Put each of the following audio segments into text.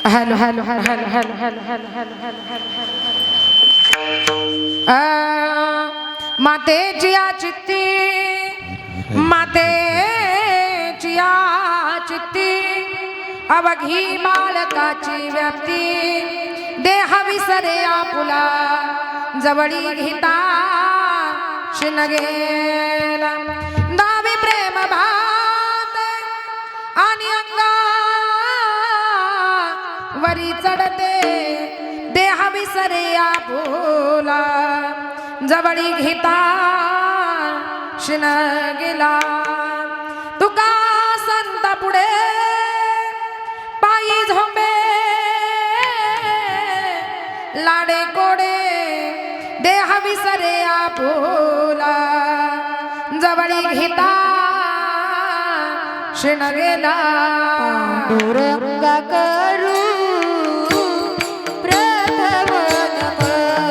Hello hello hello hello hello hello hello hello hello मातेची चित्ती मातेची चित्ती अवघी बालकाची व्याप्ती देह विसरे आपुला जवळी घेता शिनगेला दावी प्रेम भात आणि अंगा वरी चढते देह विसरे आपुला जवळी घेता शिनगेला तुका संत पुढे पायी झोंबे लाडे कोडे देह विसरे आपुला जवळी घेता शिणगेला पांडुरंग करू प्रथम नमन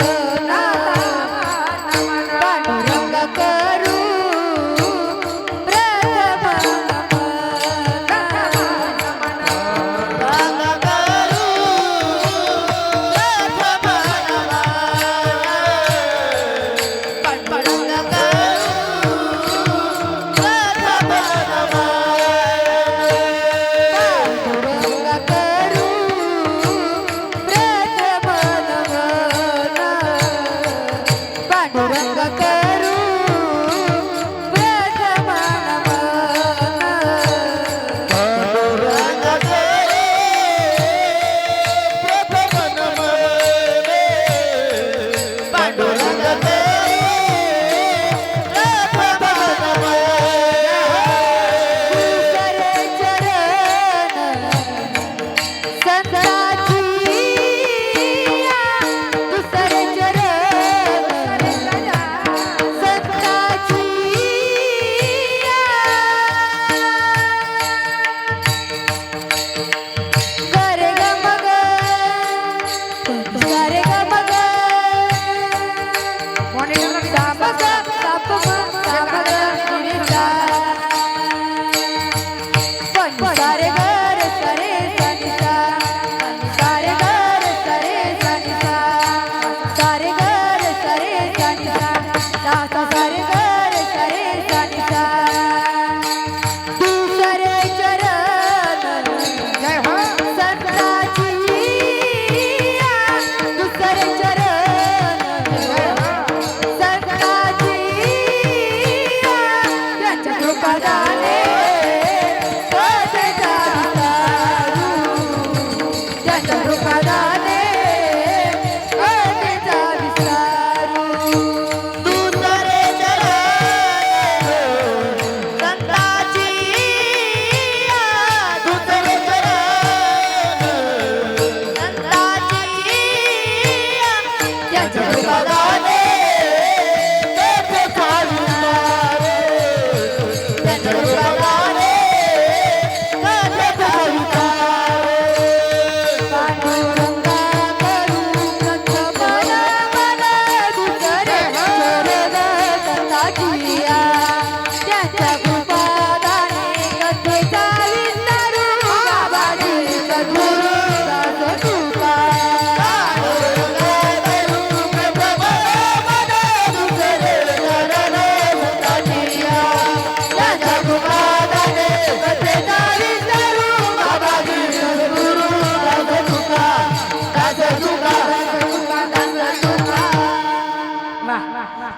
पांडुरंग करू प्रथम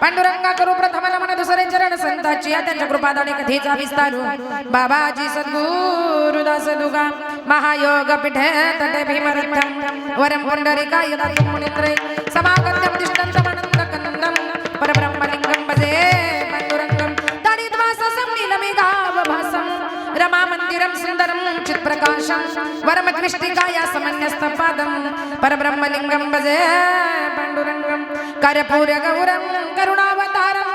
पांडुरंगा करू प्रथम नमन दुसरे चरण संताची त्यांच्या कृपादाने कथेचा विस्तार बाबाजी सद्गुरुदास दुगा महायोग पीठे तटे भीमरथम वरम पुंडरीकाय दत्तं मुनित्रे समागत्यं दिष्टन्तमनन्द कन्दं परब्रह्मलिंगं भजे पांडुरंगं ताडिद्वाससं नीलमेघाव भासं रमा मंदिरं सुंदरं चित्प्रकाशं वरमद्विष्टिकाय समन्यस्तपादं परब्रह्मलिंगं भजे पांडुरंगं कर्पूर गौरं करुणावतारं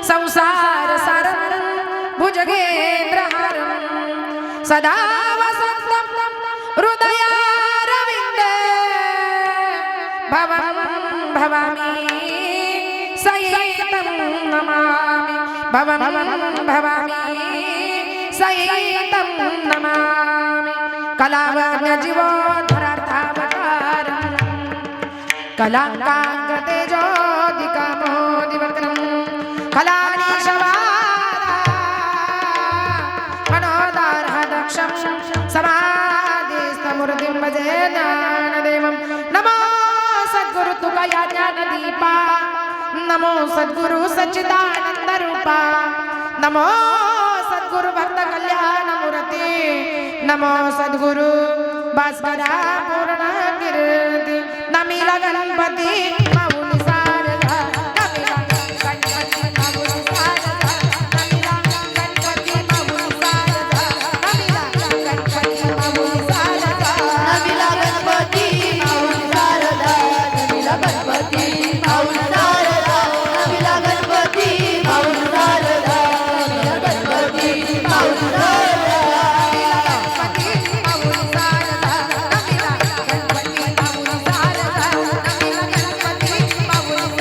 संसार सारं भुजगेन्द्रहारं सदा वसन्तं हृदयारविन्दे भवं भवामि सहितं नमामि भवं भवामि सहितं नमामि कलावन्य जीवोद्धरार्थावतारम् कलाकाङ्गतेजोदिकमोदिवक्त्रम् कलानीशवादा मनोदारहदक्षं समाधिस्थमूर्तिं भजे ज्ञानदेवं नमो सद्गुरु तुकया ज्ञानदीपा नमो सद्गुरु सच्चिदानंद रूपा नमो सद्गुरु भक्त कल्याण मूर्ति नमो सद्गुरु भास्करा पूर्ण कीर्ति नमिला गणपती माऊली सारदा नमिला गणपती माऊली सारदा नमिला गणपती माऊली सारदा नमिला गणपती माऊली सारदा नमिला गणपती माऊली सारदा नमिला गणपती माऊली सारदा नमिला गणपती माऊली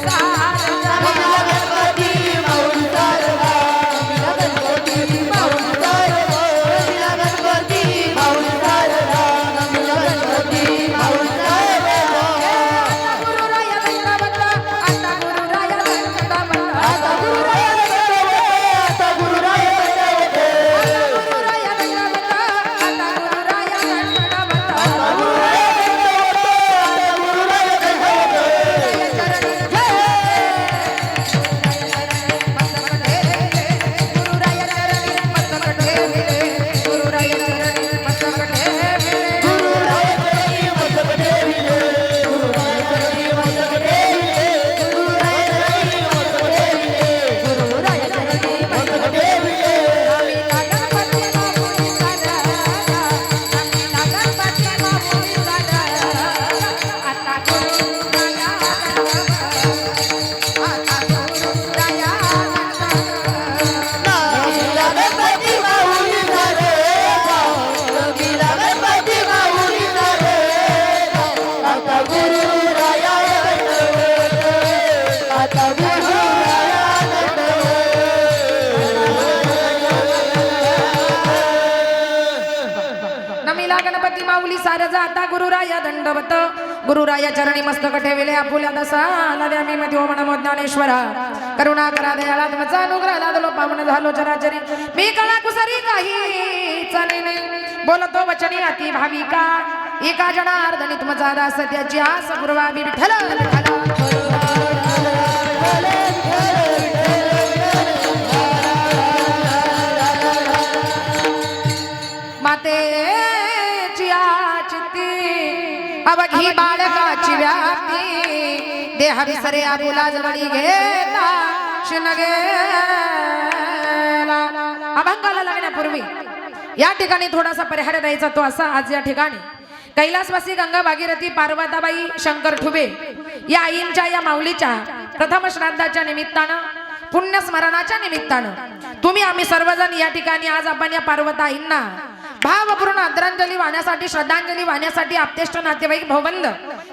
सारदा नमिला गणपती माऊली सारदा नमिला गणपती माऊली सारजा आता गुरुराया दंडवत गुरुराया चरणी मस्तक ठेविले आपुल्या दसाला द्या मी मध्ये ओम नमो ज्ञानेश्वरा करुणा करा दयाला तुमचा अनुग्रह लादलो पावन झालो चराचरी मी कळा कुसरी काही चालेने बोलतो वचनी अति भाविका एका जनार्दनी तुमचा दास त्याची आस पूर्वावी विठ्ठल विठ्ठल मातेची आचिती अवघी बाळकाची व्याप्ती देह विसरे आपुला जवळी घेता शिनगेला अभंगाला लागण्यापूर्वी या ठिकाणी थोडासा परिहार द्यायचा तो असा आज या ठिकाणी कैलासवासी गंगा भागीरथी पार्वताबाई शंकर ठुबे या आईंच्या या माऊलीच्या प्रथम श्राद्धाच्या निमित्तानं पुण्यस्मरणाच्या निमित्तानं तुम्ही आम्ही सर्वजण या ठिकाणी आज आपण या पार्वता आईंना भावपूर्ण आदरांजली वाहण्यासाठी श्रद्धांजली वाहण्यासाठी आपतेष्ट नातेवाईक भाऊबंद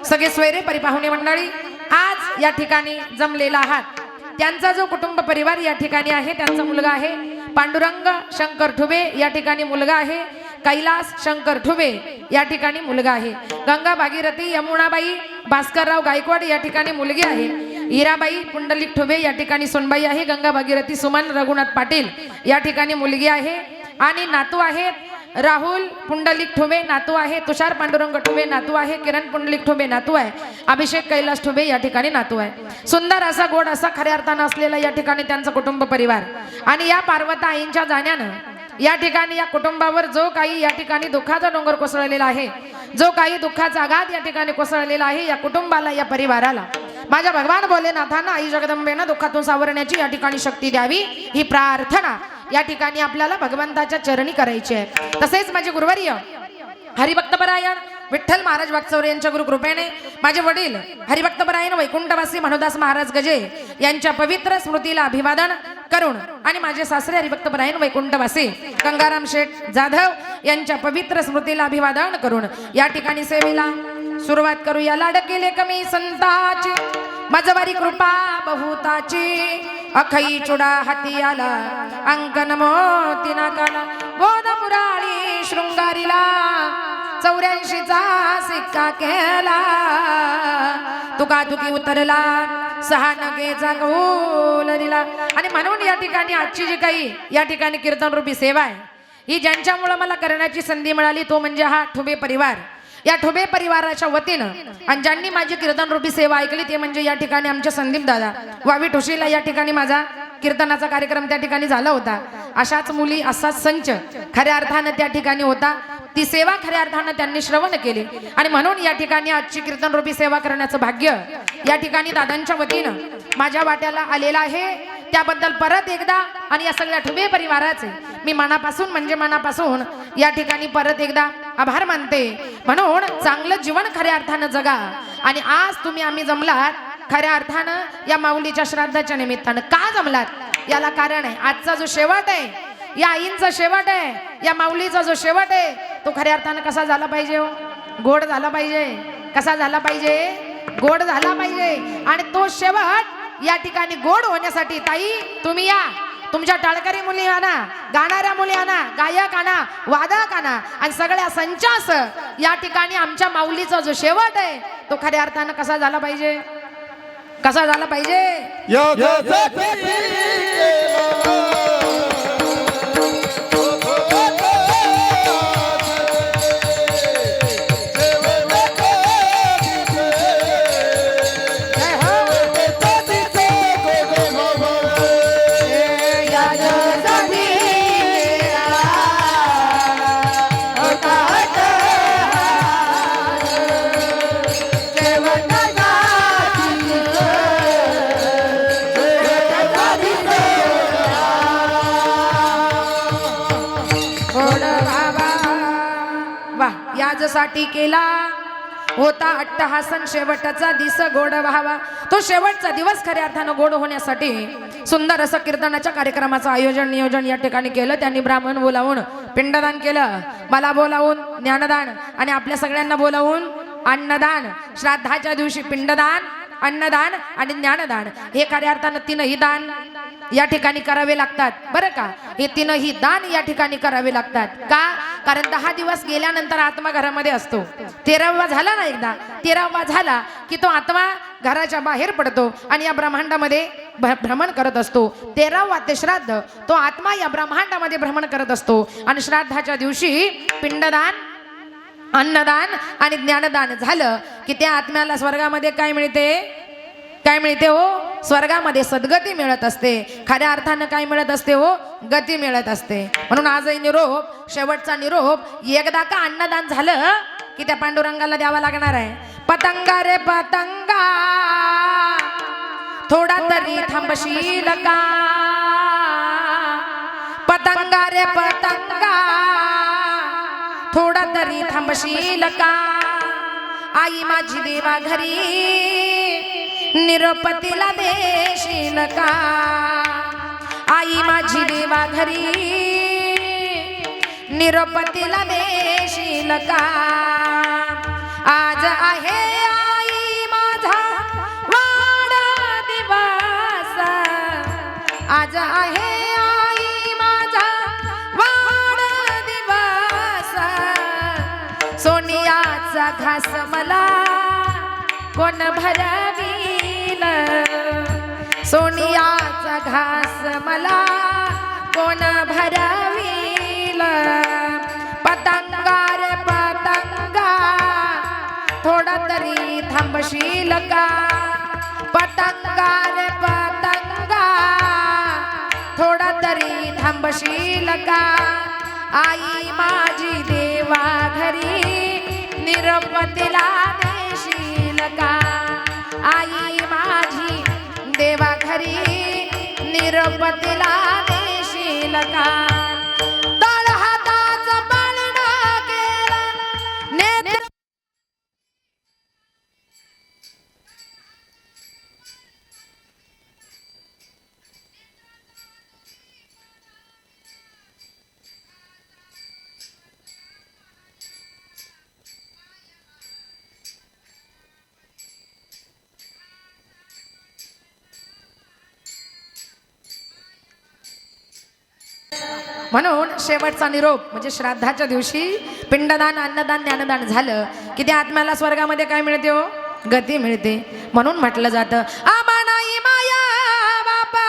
सगळे सोयरे परिपाहुणे मंडळी आज या ठिकाणी जमलेला आहात त्यांचा जो कुटुंब परिवार या ठिकाणी आहे त्यांचा मुलगा आहे पांडुरंग शंकर ठुबे या ठिकाणी मुलगा आहे कैलास शंकर ठुबे या ठिकाणी मुलगा आहे गंगा भागीरथी यमुनाबाई भास्करराव गायकवाड या ठिकाणी मुलगी आहे हिराबाई पुंडलिक ठुबे या ठिकाणी सोनबाई आहे गंगा भागीरथी सुमन रघुनाथ पाटील या ठिकाणी मुलगी आहे आणि नातू आहेत राहुल पुंडलिक ठुबे नातू आहे तुषार पांडुरंग ठुबे नातू आहे किरण पुंडलिक ठुबे नातू आहे अभिषेक कैलास ठुबे या ठिकाणी नातू आहे सुंदर असा गोड असा खऱ्या अर्थानं असलेला या ठिकाणी त्यांचा कुटुंब परिवार आणि या पार्वता आईंच्या जाण्यानं या ठिकाणी या कुटुंबावर जो काही या ठिकाणी दुःखाचा डोंगर कोसळलेला आहे जो काही दुःखाचा आघात या ठिकाणी कोसळलेला आहे या कुटुंबाला या परिवाराला माझ्या भगवान भोलेनाथांना आई जगदंबेनं दुःखातून सावरण्याची या ठिकाणी शक्ती द्यावी ही प्रार्थना या ठिकाणी आपल्याला भगवंताच्या चरणी करायची आहे तसेच माझे गुरुवर्य हरिभक्तपरायण विठ्ठल महाराज वागचौरे यांच्या गुरु कृपेने माझे वडील हरिभक्तपरायण वैकुंठवासी मनोदास महाराज गजे यांच्या पवित्र स्मृतीला अभिवादन करून आणि माझे सासरे हरिभक्तपरायण वैकुंठवासी गंगाराम शेठ जाधव यांच्या पवित्र स्मृतीला अभिवादन करून या ठिकाणी सेवेला सुरुवात करूया लाडकेले कमी संताची मजवारी कृपा बहुताची अखई चुडा हाती आला अंकन मोती नाकाला तुतारीला 84चा सिक्का केला तुका तुकी उतरला 6 नगेचा कौल दिला. आणि म्हणून या ठिकाणी आजची जी काही या ठिकाणी कीर्तन रूपी सेवा आहे ही ज्यांच्यामुळे मला करण्याची संधी मिळाली तो म्हणजे हा ठुबे परिवार. या ठुबे परिवाराच्या वतीनं आणि ज्यांनी माझी कीर्तन रूपी सेवा ऐकली ते म्हणजे या ठिकाणी आमचे संदीप दादा वावी ठोशीला या ठिकाणी माझा कीर्तनाचा कार्यक्रम त्या ठिकाणी झाला होता. अशाच मुली असाच संच खऱ्या अर्थानं त्या ठिकाणी होता. ती सेवा खऱ्या अर्थानं त्यांनी श्रवण केली आणि म्हणून या ठिकाणी आजची कीर्तन रूपी सेवा करण्याचं भाग्य या ठिकाणी दादांच्या वतीनं माझ्या वाट्याला आलेला आहे. त्याबद्दल परत एकदा आणि या सगळ्या ठुबे परिवाराचे मी मनापासून म्हणजे मनापासून या ठिकाणी परत एकदा आभार मानते. म्हणून चांगलं जीवन खऱ्या अर्थानं जगा. आणि आज तुम्ही आम्ही जमलात खऱ्या अर्थानं या माऊलीच्या श्राद्धाच्या निमित्तानं. का जमलात याला कारण आहे. आजचा जो शेवट आहे या आईंचा शेवट आहे, या माऊलीचा जो शेवट आहे तो खऱ्या अर्थानं कसा झाला पाहिजे हो? गोड झाला पाहिजे. कसा झाला पाहिजे? गोड झाला पाहिजे. आणि तो शेवट या ठिकाणी गोड होण्यासाठी ताई तुम्ही या. तुमच्या टाळकरी मुली आणा, गाणाऱ्या मुली आणा, गायक आणा, वादक आणा आणि सगळ्या संचास या ठिकाणी आमच्या माऊलीचा जो शेवट आहे तो खऱ्या अर्थानं कसा झाला पाहिजे? कसा झाला पाहिजे? साठी केला होता अट्टहासन शेवटचा दिस गोड व्हावा. तो शेवटचा दिवस खऱ्या अर्थानं गोड होण्यासाठी सुंदर असं कीर्तनाच्या कार्यक्रमाचं आयोजन नियोजन या ठिकाणी केलं. त्यांनी ब्राह्मण बोलावून पिंडदान केलं, मला बोलावून ज्ञानदान आणि आपल्या सगळ्यांना बोलावून अन्नदान. श्राद्धाच्या दिवशी पिंडदान, अन्नदान आणि ज्ञानदान हे खऱ्या अर्थानं तीनही दान या ठिकाणी करावे लागतात बरं का. हे तीनही दान या ठिकाणी करावे लागतात. का? कारण 10 दिवस गेल्यानंतर आत्मा घरामध्ये असतो. 13वा झाला ना, एकदा 13वा झाला की तो आत्मा घराच्या बाहेर पडतो आणि या ब्रह्मांडामध्ये भ्रमण करत असतो. 13वा ते श्राद्ध तो आत्मा या ब्रह्मांडामध्ये भ्रमण करत असतो. आणि श्राद्धाच्या दिवशी पिंडदान, अन्नदान आणि ज्ञानदान झालं की त्या आत्म्याला स्वर्गामध्ये काय मिळते? काय मिळते हो? स्वर्गामध्ये सद्गती मिळत असते. खऱ्या अर्थानं काय मिळत असते हो? गती मिळत असते. म्हणून आजही निरोप, शेवटचा निरोप एकदा का अन्नदान झालं की त्या पांडुरंगाला द्यावा लागणार आहे. पतंगा रे पतंगा थोडा तरी थांबशील का? पतंगा रे पतंगा थोडा तरी थांबशील का? आई माझी देवा घरी निरोपतीला देशील का? आई माझी देवा घरी निरोपतीला देशील का? आज आहे आई माझा वाढदिवस, आज आहे आई माझा वाढदिवस. सोनियाचा घास मला कोण भरवील? सोनियाचा घास मला कोण भरवील? पतंगा रे पतंगा थोडा तरी थांबशील का? पतंगा रे पतंगा थोडा तरी थांबशील का? आई माझी देवा घरी निरोपतीला देशील का? आई माझी देवा घरी निरोपतीला देशील का? तळ हाताचं पाळणं केलं नेत्र म्हणून शेवटचा निरोप म्हणजे श्राद्धाच्या दिवशी पिंडदान अन्नदान ज्ञानदान झालं की त्या आत्म्याला स्वर्गामध्ये काय मिळते हो गती मिळते म्हणून म्हटलं जातं आम्हा नाही माया बापा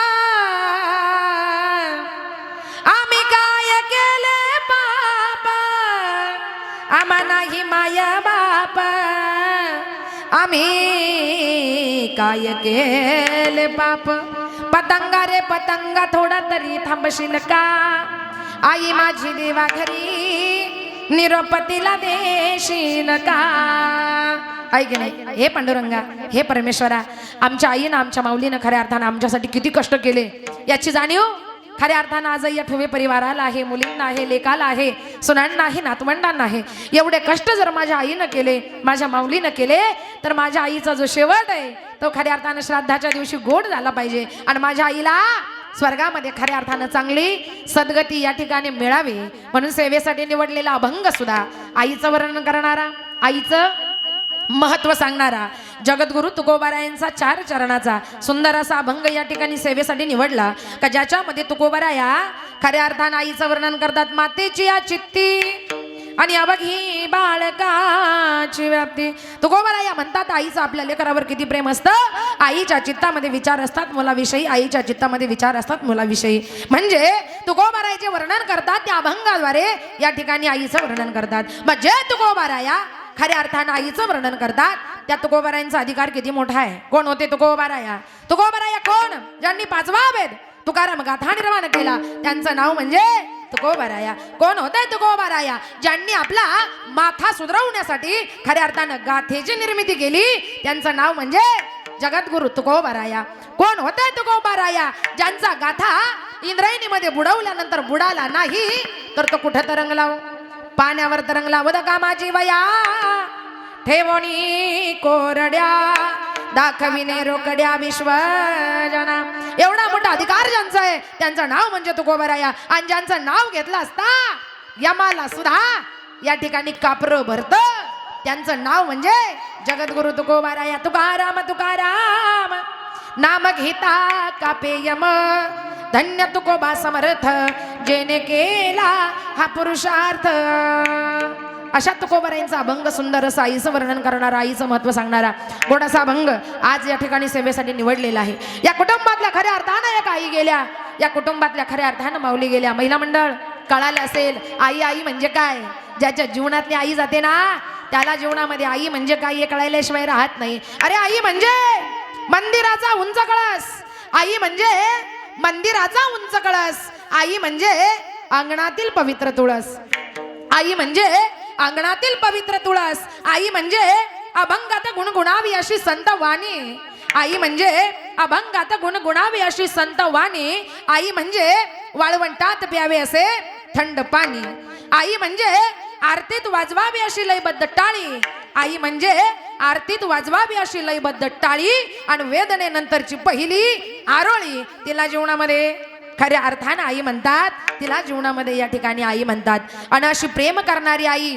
आम्ही काय केले पाप आम्हा नाही माया बापा आम्ही काय केले पाप पतंगा रे पतंगा थोडा तरी थांबशील का आई माझी देवा घरी निरोपतीला देशील का ऐक नाही हे पांडुरंगा हे परमेश्वरा आमच्या आईनं आमच्या माऊलीनं खऱ्या अर्थानं आमच्यासाठी किती कष्ट केले याची जाणीव खऱ्या अर्थानं आज या ठुवे परिवाराला आहे मुलींना आहे लेकाला आहे सुनांना आहे नातवंडांना आहे एवढे कष्ट जर माझ्या आईनं केले माझ्या माऊलीनं केले तर माझ्या आईचा जो शेवट आहे तो खऱ्या अर्थानं श्राद्धाच्या दिवशी गोड झाला पाहिजे आणि माझ्या आईला स्वर्गामध्ये खऱ्या अर्थानं चांगली सद्गती या ठिकाणी मिळावी म्हणून सेवेसाठी निवडलेला अभंग सुद्धा आईचं वर्णन करणारा आईचं महत्व सांगणारा जगद्गुरु तुकोबारायांचा 4 चरणाचा सुंदर असा अभंग या ठिकाणी सेवेसाठी निवडला का ज्याच्यामध्ये तुकोबाराया खऱ्या अर्थानं आईचं वर्णन करतात मातेची या चित्ती आणि अबघी बाळकाची व्याप्ती तुकोबाराया म्हणतात आईचं आपल्या लेकरावर किती प्रेम असतं आईच्या चित्तामध्ये विचार असतात मुलाविषयी आईच्या चित्तामध्ये विचार असतात मुलाविषयी म्हणजे तुकोबारायाचे वर्णन करतात त्या अभंगाद्वारे या ठिकाणी आईचं वर्णन करतात मग जे तुकोबाराया खऱ्या अर्थानं आईचं वर्णन करतात त्या तुकोबारायांचा अधिकार किती मोठा आहे कोण होते तुकोबाराया तुकोबाराया कोण ज्यांनी 5वा वेद तुकाराम गाथा निर्माण केला त्यांचं नाव म्हणजे तुकोबाराया कोण होते तुकोबाराया ज्यांनी आपला माथा सुधरवण्यासाठी खऱ्या अर्थानं गाथेची निर्मिती केली त्यांचं नाव म्हणजे जगद्गुरु तुकोबाराया कोण होते तुकोबाराया ज्यांचा गाथा इंद्रायणीमध्ये बुडवल्यानंतर बुडाला नाही तर तो कुठं तरंगला पाण्यावर तरंगला वद कामाची वया ठेवणी कोरड्या दाखविणे रोकड्या विश्वजना एवढा मोठा अधिकार ज्यांचा आहे त्यांचं नाव म्हणजे तुकोबाराया आणि ज्यांचं नाव घेतलं असता यमाला सुद्धा या ठिकाणी कापरं भरतं त्यांचं नाव म्हणजे जगद्गुरु तुकोबाराया तुकाराम तुकाराम नाम घेता कापे यम धन्य तुकोबा समर्थ जेने केला हा पुरुषार्थ अशा तुकोबारायांचा अभंग सुंदर असं आईचं वर्णन करणारा आईचं महत्व सांगणारा गोडासा अभंग आज या ठिकाणी सेवेसाठी निवडलेला आहे या कुटुंबातल्या खऱ्या अर्थानं एक आई गेल्या या कुटुंबातल्या खऱ्या अर्थानं माऊली गेल्या महिला मंडळ कळालं असेल आई आई म्हणजे काय ज्याच्या जीवनातली आई जाते ना त्याला जीवनामध्ये आई म्हणजे काय हे कळायल्याशिवाय राहत नाही अरे आई म्हणजे मंदिराचा उंच कळस आई म्हणजे मंदिराचा उंच कळस आई म्हणजे अंगणातील पवित्र तुळस आई म्हणजे अंगणातील पवित्र तुळस आई म्हणजे अभंगात गुणगुणावी अशी संत वाणी आई म्हणजे अभंगात गुणगुणावी अशी संत वाणी आई म्हणजे वाळवंटात प्यावे असे थंड पाणी आई म्हणजे आरतीत वाजवावी अशी लयबद्ध टाळी आई म्हणजे आरतीत वाजवावी अशी लयबद्ध टाळी आणि वेदनेनंतरची पहिली आरोळी तिला जीवनामध्ये खऱ्या अर्थानं आई म्हणतात तिला जीवनामध्ये या ठिकाणी आई म्हणतात आणि अशी प्रेम करणारी आई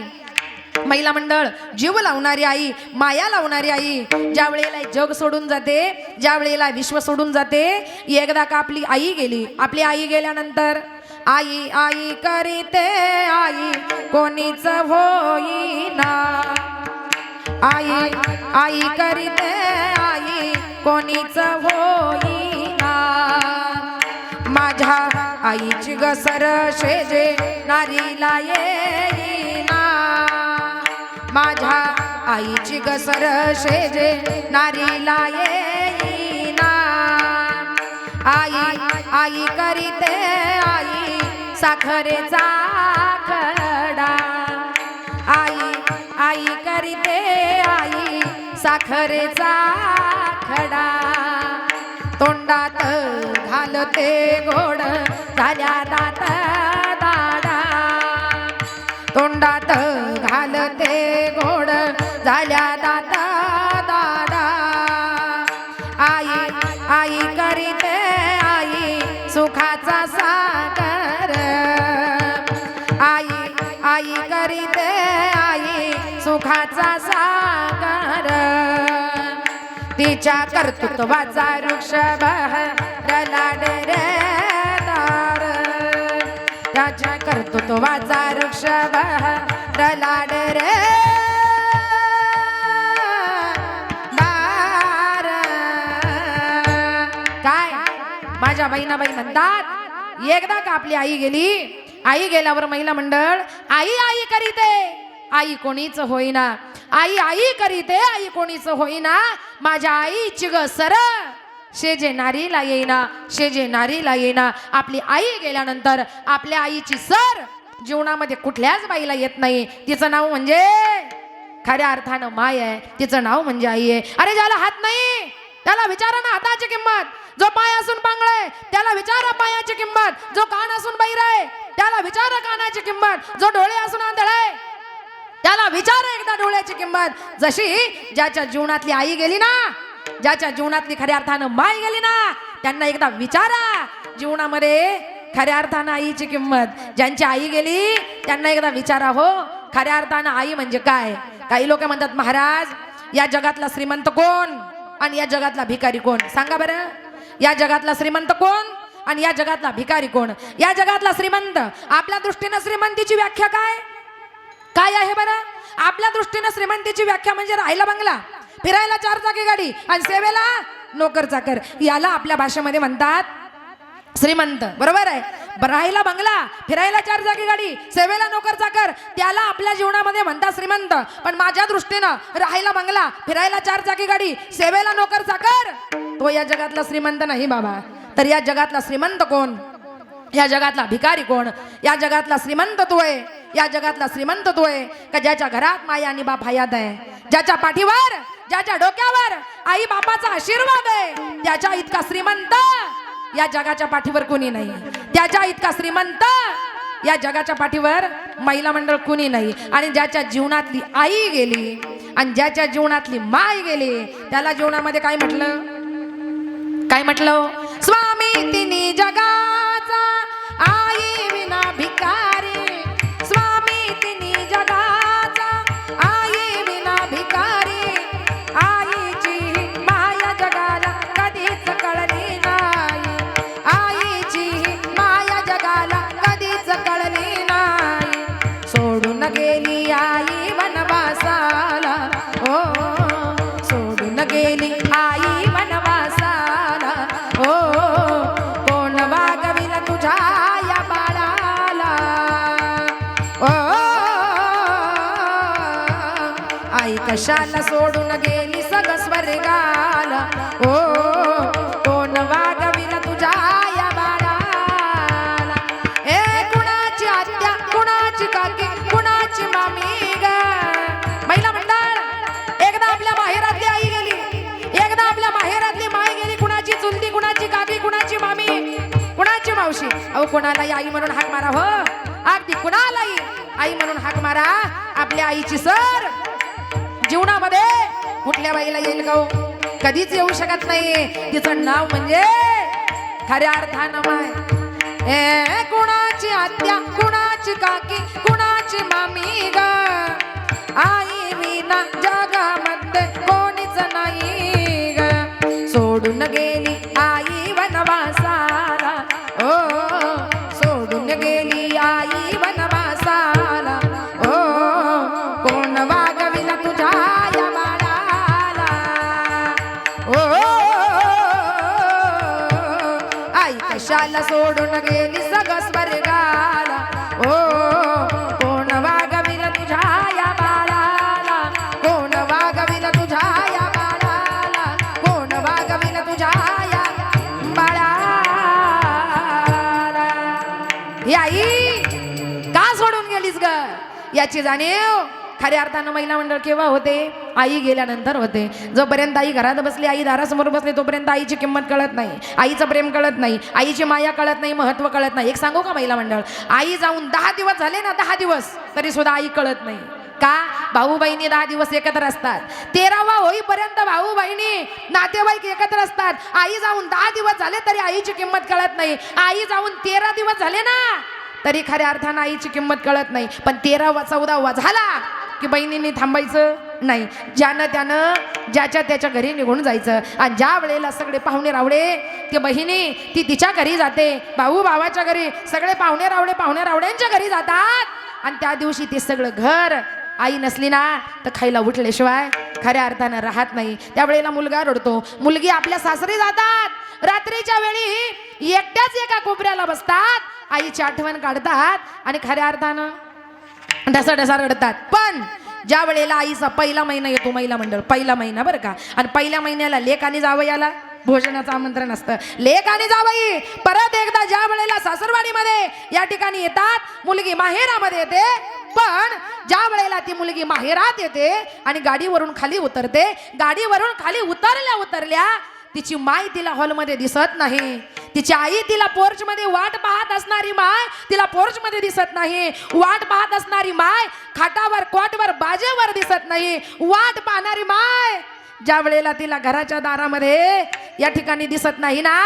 महिला मंडळ जीव लावणारी आई माया लावणारी आई ज्या वेळेला जग सोडून जाते ज्या वेळेला विश्व सोडून जाते एकदा का आपली आई गेली आपली आई गेल्यानंतर आई आई करीते आई कोणीच होईना आई आई करीते आई कोणीच होईना माझ्या आईची घसर शेजे नारीला येईना माझ्या आईची घसर शेजे नारीला येईना आई आई करीते आई साखरेचा खडा आई आई करीते आई साखरेचा खडा तोंडात घालते गोड झाल्या दात दाडा तोंडात घालते गोड झाल्या दात दाडा आई आई करीते आई सुखाचा सागर आई आई करीते आई सुखाचा सागर तिच्या कर्तृत्वाचा वृक्ष बहरला रे दार त्याच्या कर्तृत्वाचा वृक्षभ लाड रे बार. काय माझ्या बहिणाबाई म्हणतात, एकदा का आपली आई गेली, आई गेल्यावर महिला मंडळ आई आई करीते, आई कोणीच होईना, आई आई करीते, आई कोणीच होईना, माझ्या आईची ग सर शेजे नारीला येईना, शेजे नारीला येईना. आपली आई गेल्यानंतर आपल्या आईची सर जीवनामध्ये कुठल्याच बाईला येत नाही. तिचं नाव म्हणजे खऱ्या अर्थानं माय आहे, तिचं नाव म्हणजे आई आहे. अरे ज्याला हात नाही त्याला विचारा ना हाताची किंमत, जो पाय असून पांगळे त्याला विचारा पायाची किंमत, जो कान असून बहिरा आहे त्याला विचारा कानाची किंमत, जो डोळे असून आंधळ आहे त्याला विचारा एकदा डोळ्याची किंमत. जशी ज्याच्या जीवनातली आई गेली ना, ज्याच्या जीवनातली खऱ्या अर्थानं माय गेली ना, त्यांना एकदा विचारा जीवनामध्ये खऱ्या अर्थानं आईची किंमत. ज्यांची आई गेली त्यांना एकदा विचारा हो खऱ्या अर्थानं आई म्हणजे काय. काही लोक म्हणतात महाराज या जगातला श्रीमंत कोण आणि या जगातला भिकारी कोण, सांगा बरं. या जगातला श्रीमंत कोण आणि या जगातला भिकारी कोण. या जगातला श्रीमंत, आपल्या दृष्टीनं श्रीमंतीची व्याख्या काय काय आहे बरं. आपल्या दृष्टीनं श्रीमंतीची व्याख्या म्हणजे राहायला बंगला, फिरायला 4 चाकी गाडी आणि सेवेला नोकर चाकर, याला आपल्या भाषेमध्ये म्हणतात श्रीमंत. बरोबर आहे. राहायला बंगला, फिरायला 4 चाकी गाडी, सेवेला नोकर चाकर, त्याला आपल्या जीवनामध्ये म्हणतात श्रीमंत. पण माझ्या दृष्टीनं राहायला बंगला, फिरायला 4 चाकी गाडी, सेवेला नोकर चाकर, तो या जगातला श्रीमंत नाही बाबा. तर या जगातला श्रीमंत कोण, या जगातला भिकारी कोण. या जगातला श्रीमंत तो आहे, या जगातला श्रीमंत तो आहे का ज्याच्या घरात माया आणि बाप हयात आहे, ज्याच्या पाठीवर ज्याच्या डोक्यावर आई बापाचा आशीर्वाद आहे, त्याच्या इतका श्रीमंत या जगाच्या पाठीवर कोणी नाही. त्याच्या इतका श्रीमंत या जगाच्या पाठीवर महिला मंडळ कोणी नाही. आणि ज्याच्या जीवनातली आई गेली आणि ज्याच्या जीवनातली माय गेली त्याला जीवनामध्ये काय म्हटलं, काय म्हटलं. स्वामी तिन्ही जगाचा आई विना भिकारी, स्वामी तिन्ही जगाचा आई विना भिकारी, आईची माया जगाला कधीच कळली नाही, आईची माया जगाला कधीच कळली नाही. सोडून गेली आई वनवासाला, ओ सोडून गेली आई वनवासाला, ओ कोण वागविल तुझ्या या बाळाला, ओ आई कशाला सोडून गेली सग स्वर्गाला, ओ कोण वागविल तुझ्या या बाळाला. ए कुणाची आत्या, कुणाची काकी, कुणाची मामी ग. महिला मंडळ एकदा आपल्या माहेरातली आई गेली, एकदा आपल्या माहेरातली माय गेली, कुणाची चुलती, कुणाची काकी, कुणाची मामी, कुणाची मावशी. अहो कोणालाही आई म्हणून हाक मारा हो, अगदी कुणालाही आई म्हणून हाक मारा. आपल्या आईची सर जीवनामध्ये कुठल्या बाईला येईल का हो, कधीच येऊ शकत नाही. तिचं नाव म्हणजे खऱ्या अर्थानं माय. ए कुणाची आत्या, कुणाची काकी, कुणाची मामी ग. आई विना जगामध्ये कोणीच नाही ग. सोडून गेली आई वनवासाला, ओ सोडून गेली आई वनवासाला, ओ कोण वागविला तुझ्या या बाळाला, ओ आई कशाला सोडून गेली सग स्वर्गाला, ओ कोण वागविला तुझ्या या बाळाला, कोण वागविला तुझ्या या बाळाला, कोण वागविला तुझ्या या बाळाला. ही आई का सोडून गेलीस ग, याची जाणीव खऱ्या अर्थानं महिला मंडळ केव्हा होते, आई गेल्यानंतर होते. जोपर्यंत आई घरात बसली, आई दारासमोर बसली, तोपर्यंत आईची किंमत कळत नाही, आईचं प्रेम कळत नाही, आईची माया कळत नाही, महत्व कळत नाही. एक सांगू का महिला मंडळ, आई जाऊन 10 दिवस झाले ना, 10 दिवस तरी सुद्धा आई कळत नाही का. भाऊ बहिणी 10 दिवस एकत्र असतात, 13वा होईपर्यंत भाऊ बहिणी नातेवाईक एकत्र असतात. आई जाऊन 10 दिवस झाले तरी आईची किंमत कळत नाही. आई जाऊन 13 दिवस झाले ना तरी खऱ्या अर्थानं आईची किंमत कळत नाही. पण 13वा 14वा झाला की बहिणींनी थांबायचं, नाही, ज्यानं त्यानं ज्याच्या त्याच्या घरी निघून जायचं. आणि ज्या वेळेला सगळे पाहुणे रावळे, ती बहिणी ती तिच्या घरी जाते, भाऊ भावाच्या घरी, सगळे पाहुणे रावड्यांच्या घरी जातात. आणि त्या दिवशी ते सगळं घर आई नसली ना तर खायला उठल्याशिवाय खऱ्या अर्थानं राहत नाही. त्यावेळेला मुलगा रडतो, मुलगी आपल्या सासरी जातात. रात्रीच्या वेळी एकट्याच एका कोपऱ्याला बसतात, आईची आठवण काढतात आणि खऱ्या अर्थानं ढसा रडतात. पण ज्या वेळेला आईचा पहिला महिना येतो, महिला मंडळ पहिला महिना बरं का, आणि पहिल्या महिन्याला लेक आणि जावयाला भोजनाचं आमंत्रण असतं. लेक आणि जावई परत एकदा ज्या वेळेला सासरवाडीमध्ये या ठिकाणी येतात, मुलगी माहेरामध्ये येते. पण ज्या वेळेला ती मुलगी माहेरात येते आणि गाडीवरून खाली उतरते, गाडीवरून खाली उतरल्या तिची माय तिला हॉलमध्ये दिसत नाही. तिची आई तिला पोर्च मध्ये वाट पाहत असणारी माय तिला पोर्च मध्ये दिसत नाही. वाट पाहत असणारी माय खाटावर कॉटवर बाजेवर दिसत नाही. वाट पाहणारी माय ज्या वेळेला तिला घराच्या दारामध्ये या ठिकाणी दिसत नाही ना,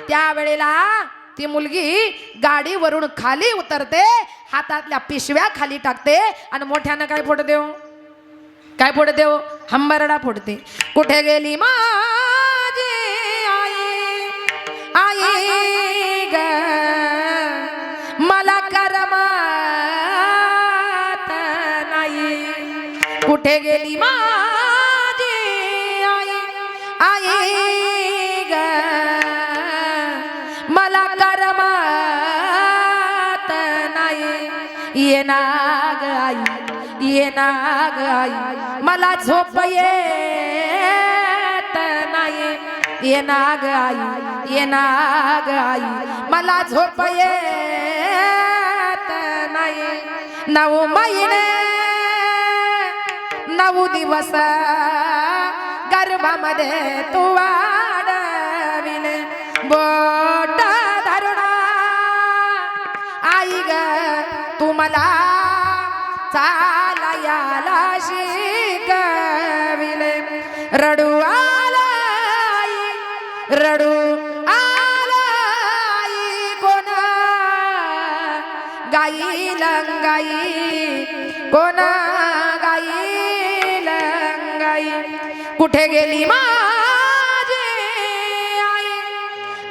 त्या वेळेला ती मुलगी गाडीवरून खाली उतरते, हातातल्या पिशव्या खाली टाकते आणि मोठ्यानं काय फोड देव हंबरडा फोडते. कुठे गेली माझी आई ग, मला करमत नाही. कुठे गेली माझी आई ग, मला करमत नाही. ये ना ग आई, ये ना ग आई, मला झोप येत नाही. ये ना ग आई, ये ना ग आई, मला झोप येत नाही. 9 महिने 9 दिवस गर्भामध्ये तू वाढविले. बोट धरून आई ग तू मला चालायला शिकविले. रडू आलाई, रडू आलाई, कोण गाईल गाई, कोण गाईल गाई. कुठे गेली माझी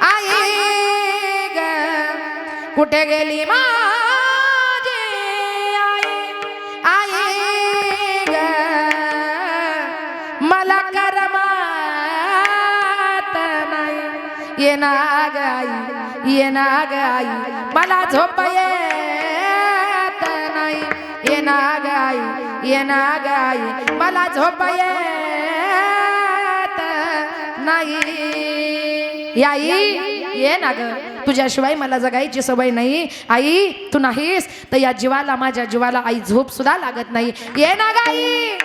आई ग, कुठे गेली माझी आई ग, मला करमत नाही. ये ना ग आई, ये ना ग आई, मला झोप येत नाही. ये ना ग आई, ये ना ग आई, मला झोप येत नाही. आई ये ना ग, तुझ्याशिवाय मला जगायची सवय नाही. आई तू नाहीस तर या जीवाला, माझ्या जीवाला आई झोप सुद्धा लागत नाही. ये ना ग आई,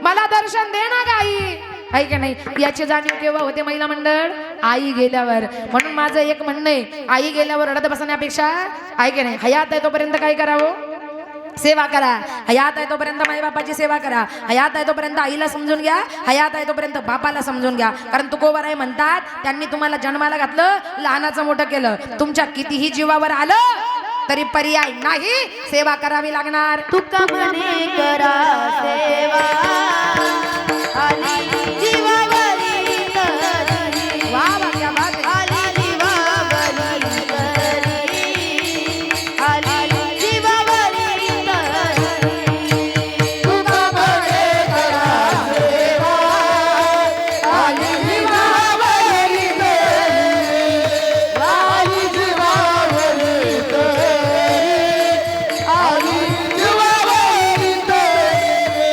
मला दर्शन दे ना ग आई. आहे की नाही? याची जाणीव केव्हा होते महिला मंडळ? आई गेल्यावर. म्हणून माझं एक म्हणणं आहे, आई गेल्यावर रडत बसण्यापेक्षा आहे की नाही, हयात आहे तोपर्यंत काय करावं? सेवा करा. हयात आहे तोपर्यंत माईबापाची सेवा करा. हयात आहे तोपर्यंत आईला समजून घ्या. हयात आहे तोपर्यंत बापाला समजून घ्या. कारण तुकोबर आहे म्हणतात, त्यांनी तुम्हाला जन्माला घातलं, लहानाचं मोठं केलं. तुमच्या कितीही जीवावर आलं तरी पर्याय नाही, सेवा करावी लागणार. तुका म्हणे करा सेवा, आली जीवावरी करी. वा वा, क्या बात आहे. आली जीवावरी करी, आली जीवावरी करी. तुका म्हणे करा सेवा, आली जीवावरी करी, आली जीवावरी करी, आली जीवावरी करी.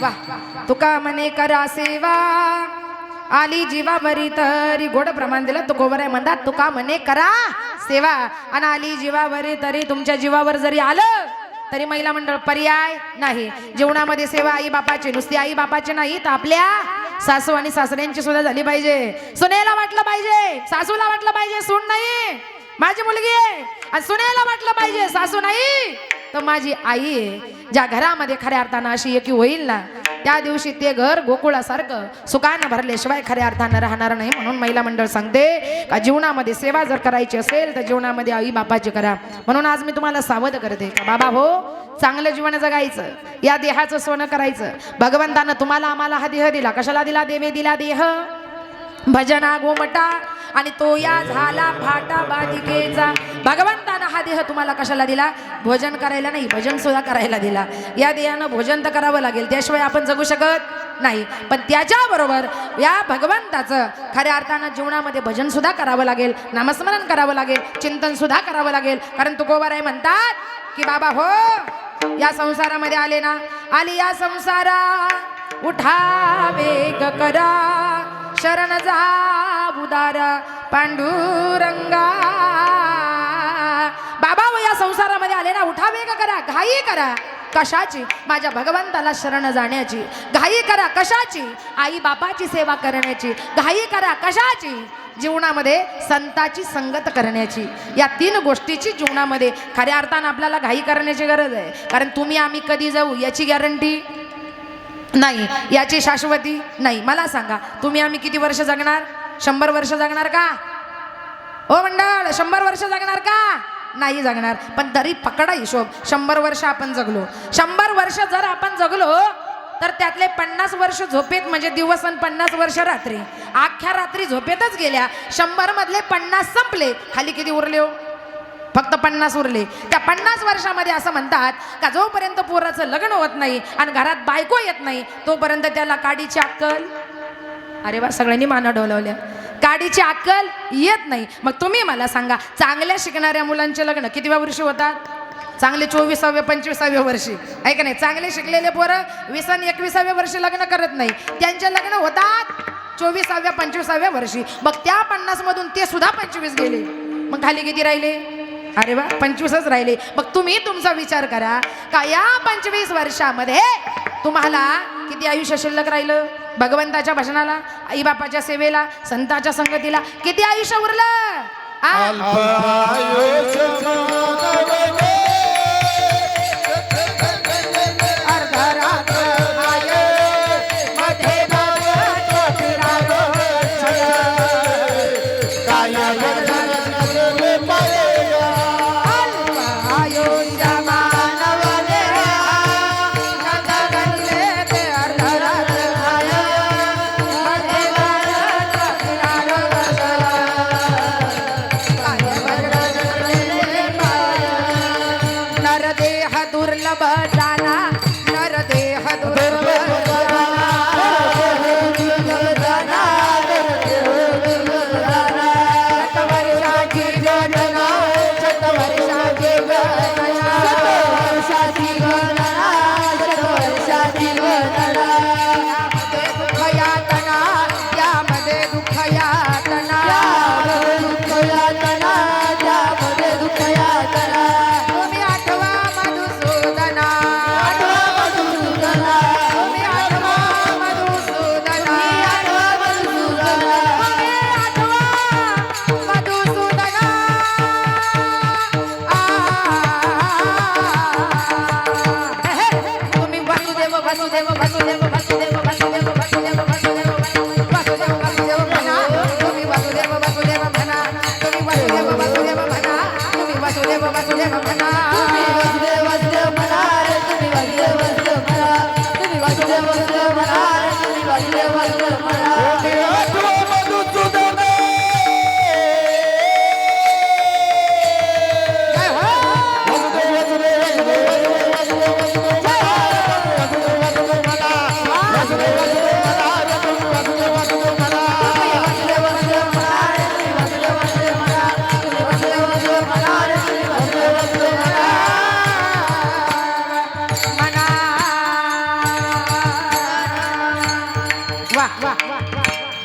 वा तुका मने करा सेवा आली जीवावरी तरी गोड प्रमाण दिलं तुकोबर आहे म्हणतात तुका मने करा सेवा आणि आली जीवावरी तरी तुमच्या जीवावर जरी आलं तरी महिला मंडळ पर्याय नाही. जीवनामध्ये सेवा आई बापाची नुसती आई बापाची नाही तर आपल्या सासू आणि सासऱ्यांची सुद्धा झाली पाहिजे. सुनेला वाटलं पाहिजे सासूला वाटलं पाहिजे सून नाही माझी मुलगी आहे आणि सुनेला वाटलं पाहिजे सासू नाही तर माझी आई आहे. ज्या घरामध्ये खऱ्या अर्थानं अशी एकी होईल ना त्या दिवशी ते घर गोकुळासारखं सुखानं भरल्याशिवाय खऱ्या अर्थानं राहणार नाही. म्हणून महिला मंडळ सांगते का जीवनामध्ये सेवा जर करायची असेल तर जीवनामध्ये आई बापाची करा. म्हणून आज मी तुम्हाला सावध करते का बाबा हो चांगलं जीवन जगायचं या देहाचं सोनं करायचं. भगवंतानं तुम्हाला आम्हाला हा देह दिला कशाला दिला देवे दिला देह भजना गोमटा आणि तो या झाला फाटा बाधिकेचा. भगवंतानं हा देह तुम्हाला कशाला दिला भोजन करायला नाही भजन सुद्धा करायला दिला. या देहानं भोजन तर करावं लागेल त्याशिवाय आपण जगू शकत नाही. पण त्याच्याबरोबर या भगवंताचं खऱ्या अर्थानं जीवनामध्ये भजन सुद्धा करावं लागेल नामस्मरण करावं लागेल चिंतन सुद्धा करावं लागेल. कारण तुकोबाराय म्हणतात की बाबा हो या संसारामध्ये आले ना आली या संसारा उठा वेग करा शरण जा उदारा पांडुरंगा. बाबा व या संसारामध्ये आले ना उठा वेग करा घाई करा कशाची माझ्या भगवंताला शरण जाण्याची. घाई करा कशाची आई बापाची सेवा करण्याची. घाई करा कशाची जीवनामध्ये संताची संगत करण्याची. या 3 गोष्टीची जीवनामध्ये खऱ्या अर्थानं आपल्याला घाई करण्याची गरज आहे. कारण तुम्ही आम्ही कधी जाऊ याची गॅरंटी नाही याची शाश्वती नाही. मला सांगा तुम्ही आम्ही किती वर्ष जगणार 100 वर्ष जगणार का हो मंडळ 100 वर्ष जगणार का नाही जगणार. पण तरी पकडा हिशोब 100 वर्ष आपण जगलो 100 वर्ष जर आपण जगलो तर त्यातले 50 वर्ष झोपेत म्हणजे दिवस आणि 50 वर्ष रात्री अख्ख्या रात्री झोपेतच गेल्या. 100 मधले 50 संपले खाली किती उरले हो फक्त 50 उरले. त्या 50 वर्षामध्ये असं म्हणतात का जोपर्यंत पोराचं लग्न होत नाही आणि घरात बायको येत नाही तोपर्यंत त्याला काडीची अक्कल अरे वा सगळ्यांनी माना डोलवल्या काडीची अक्कल येत नाही. मग तुम्ही मला सांगा चांगल्या शिकणाऱ्या मुलांचे लग्न किती वर्षी होतात चांगले 24व्या 25व्या वर्षी आहे का नाही. चांगले शिकलेले पोरं 20 आणि 21व्या वर्षी लग्न करत नाही त्यांचे लग्न होतात 24व्या 25व्या वर्षी. मग त्या 50 मधून ते सुद्धा 25 गेले मग खाली किती राहिले अरे वा 25च राहिले. मग तुम्ही तुमचा विचार करा का या 25 वर्षामध्ये तुम्हाला किती आयुष्य शिल्लक राहिलं भगवंताच्या भजनाला आई बापाच्या सेवेला संताच्या संगतीला किती आयुष्य उरलं.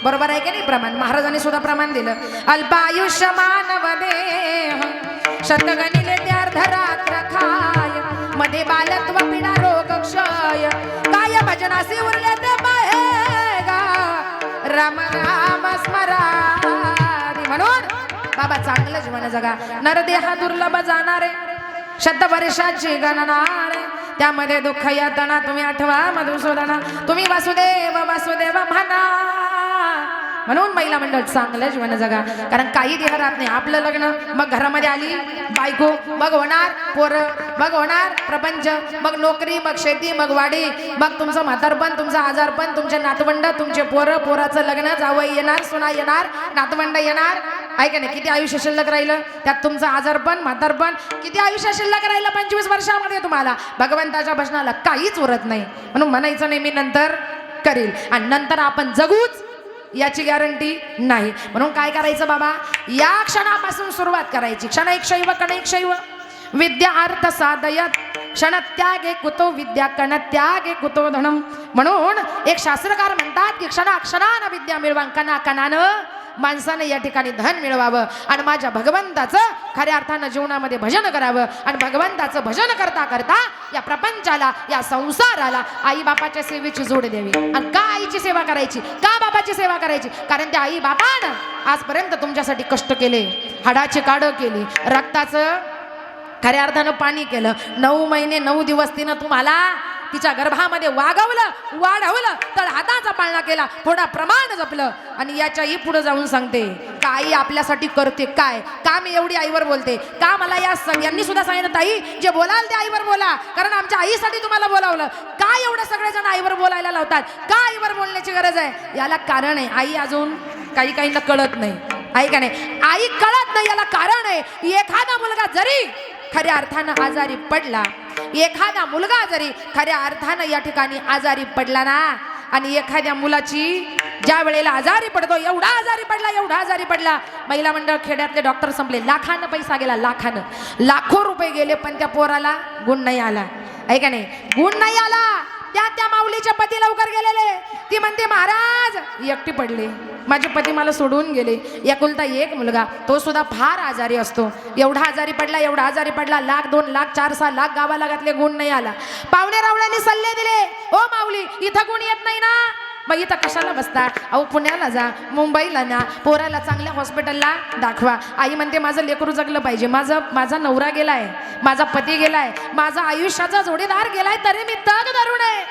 बरोबर आहे की नाही प्रमाण? महाराजांनी सुद्धा प्रमाण दिलं. अल्पायुष्य मानव देह शतगणिले त्यार्धरात्र खाय मध्ये बालत्व पिढा रोग क्षय काय भजनासी उरले ते पाहे गा राम राम स्मरारी. म्हणून बाबा चांगलं जीवन जगा. नरदेहा दुर्लभ जाणारे शतवर्षाची गणनारे त्यामध्ये दुःख यातना तुम्ही आठवा मधुसूदना. तुम्ही वासुदेव वासुदेव म्हणा. म्हणून महिला मंडळ चांगलं जीवन जगा. कारण काही देह राहत नाही. आपलं लग्न मग घरामध्ये आली बायको, मग होणार पोरं, मग होणार प्रपंच, मग नोकरी, मग शेती, मग वाडी, मग तुमचं म्हातारपण, तुमचं आजारपण, तुमचे नातवंड, तुमचे पोरं, पोराचं लग्न, जावई येणार, सुना येणार, नातवंड येणार. ऐका नाही किती आयुष्य शिल्लक राहिलं त्यात तुमचं आजारपण म्हातारपण. किती आयुष्य शिल्लक राहिलं 25 वर्षामध्ये तुम्हाला. भगवंताच्या भजनाला काहीच उरत नाही. म्हणून म्हणायचं नाही मी नंतर करील आणि नंतर आपण जगूच याची गॅरंटी नाही. म्हणून काय करायचं बाबा, या क्षणापासून सुरुवात करायची. क्षण एक शैव कण एक शैव विद्या अर्थ साधयत क्षण त्यागे कुतो विद्या कण त्यागे कुतो धनम. म्हणून एक शास्त्रकार म्हणतात की क्षणाक्षणानं विद्या मिळवा कणा कणानं माणसाने या ठिकाणी धन मिळवावं आणि माझ्या भगवंताचं खऱ्या अर्थानं जीवनामध्ये भजन करावं. आणि भगवंताचं भजन करता करता या प्रपंचाला या संसाराला आई बापाच्या सेवेची जोड द्यावी. आणि का आईची सेवा करायची, का बापाची सेवा करायची? कारण त्या आई बापानं आजपर्यंत तुमच्यासाठी कष्ट केले, हाडाची काढं केली, रक्ताचं खऱ्या अर्थानं पाणी केलं. 9 महिने 9 दिवस तिनं तुम्हाला तिच्या गर्भामध्ये वागवलं, वाढवलं, तर हाताचा पाळणा केला, थोडा प्रमाण जपलं. आणि याच्याही पुढे जाऊन सांगते का आई आपल्यासाठी करते काय. का मी एवढी आईवर बोलते, का मला या सगळ्यांनी सुद्धा सांगितलं ताई जे बोलाल ते आईवर बोला, कारण आमच्या आईसाठी तुम्हाला बोलावलं. का एवढं सगळेजण आईवर बोलायला लावतात, का आईवर बोलण्याची गरज आहे? याला कारण आहे. आई अजून काही काहींना कळत नाही. आई का नाही, आई कळत नाही याला कारण आहे. एखादा मुलगा जरी खऱ्या अर्थानं आजारी पडला, एखादा मुलगा जरी खऱ्या अर्थानं या ठिकाणी आजारी पडला ना, आणि एखाद्या मुलाची ज्या वेळेला आजारी पडतो, एवढा आजारी पडला, महिला मंडळ खेड्यातले डॉक्टर संपले, लाखानं पैसा गेला, लाखो रुपये गेले, पण त्या पोराला गुण नाही आला. आहे का नाही, गुण नाही आला. त्या माऊलीच्या पती लवकर गेलेले. ती म्हणते महाराज एकटी पडले, माझे पती मला सोडून गेले. एकुलता एक मुलगा, तो सुद्धा फार आजारी असतो. एवढा आजारी पडला, लाख 2 लाख 4-6 लाख गावाला घातले, गुण नाही आला. पाहुणे रावळ्यांनी सल्ले दिले, ओ माऊली इथं गुण येत नाही ना, मग इथं कशाला बसता? अहो पुण्याला जा, मुंबईला ना, पोराला चांगल्या हॉस्पिटलला दाखवा. आई म्हणते माझं लेकरू जगलं पाहिजे, माझा नवरा गेलाय, माझा पती गेलाय, माझा आयुष्याचा जोडीदार गेलाय, तरी मी तग धरून आहे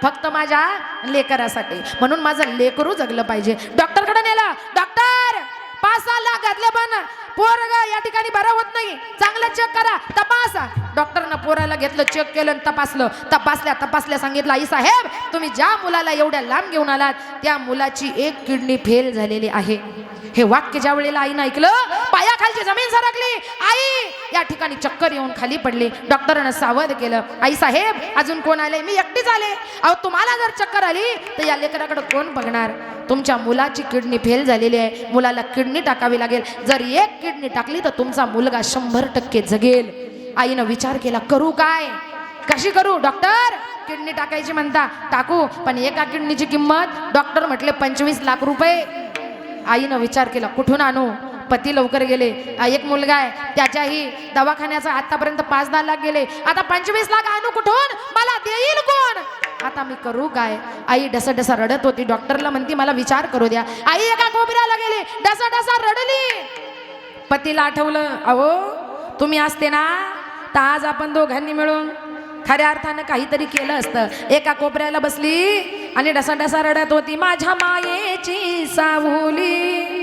फक्त माझ्या लेकरासाठी. म्हणून माझं लेकरू जगलं पाहिजे. डॉक्टरकडे नेलं, डॉक्टर 5-6 लाख घातले पण पोरग या ठिकाणी बरं होत नाही, चांगलं चेक करा, तपासा. डॉक्टरनं पोराला घेतलं, चेक केलं, तपासल्या सांगितलं आई साहेब तुम्ही ज्या मुलाला एवढ्या लांब घेऊन आलात त्या मुलाची 1 किडनी फेल झालेली आहे. हे वाक्य ज्या वेळेला आईनं ऐकलं, पायाखालची जमीन सरकली. आई या ठिकाणी चक्कर येऊन खाली पडली. डॉक्टरांना सावध केलं, आई साहेब अजून कोण आले? मी एकटीच आले. अहो तुम्हाला जर चक्कर आली तर या लेकराकडे कोण बघणार? तुमच्या मुलाची किडनी फेल झालेली आहे, मुलाला किडनी टाकावी लागेल. जर 1 किडनी टाकली तर तुमचा मुलगा 100% जगेल. आईनं विचार केला, करू काय, कशी करू? डॉक्टर किडनी टाकायची म्हणता, टाकू, पण एका किडनीची किंमत डॉक्टर म्हटले 25 लाख रुपये. आईनं विचार केला, कुठून आणू? पती लवकर गेले. एक मुलगा आहे, त्याच्याही दवाखान्याचा आतापर्यंत 5-10 लाख गेले. आता 25 लाख आणू कुठून? मला देईल कोण? आता मी करू काय? आई डसा रडत होती. डॉक्टरला म्हणती मला विचार करू द्या. आई एका कोपऱ्याला गेली, डसा रडली. पतीला आठवलं, अहो तुम्ही असते ना तर आज आपण दोघांनी मिळून खऱ्या अर्थानं काहीतरी केलं असतं. एका कोपऱ्याला बसली आणि डसा रडत होती. माझ्या मायेची सावली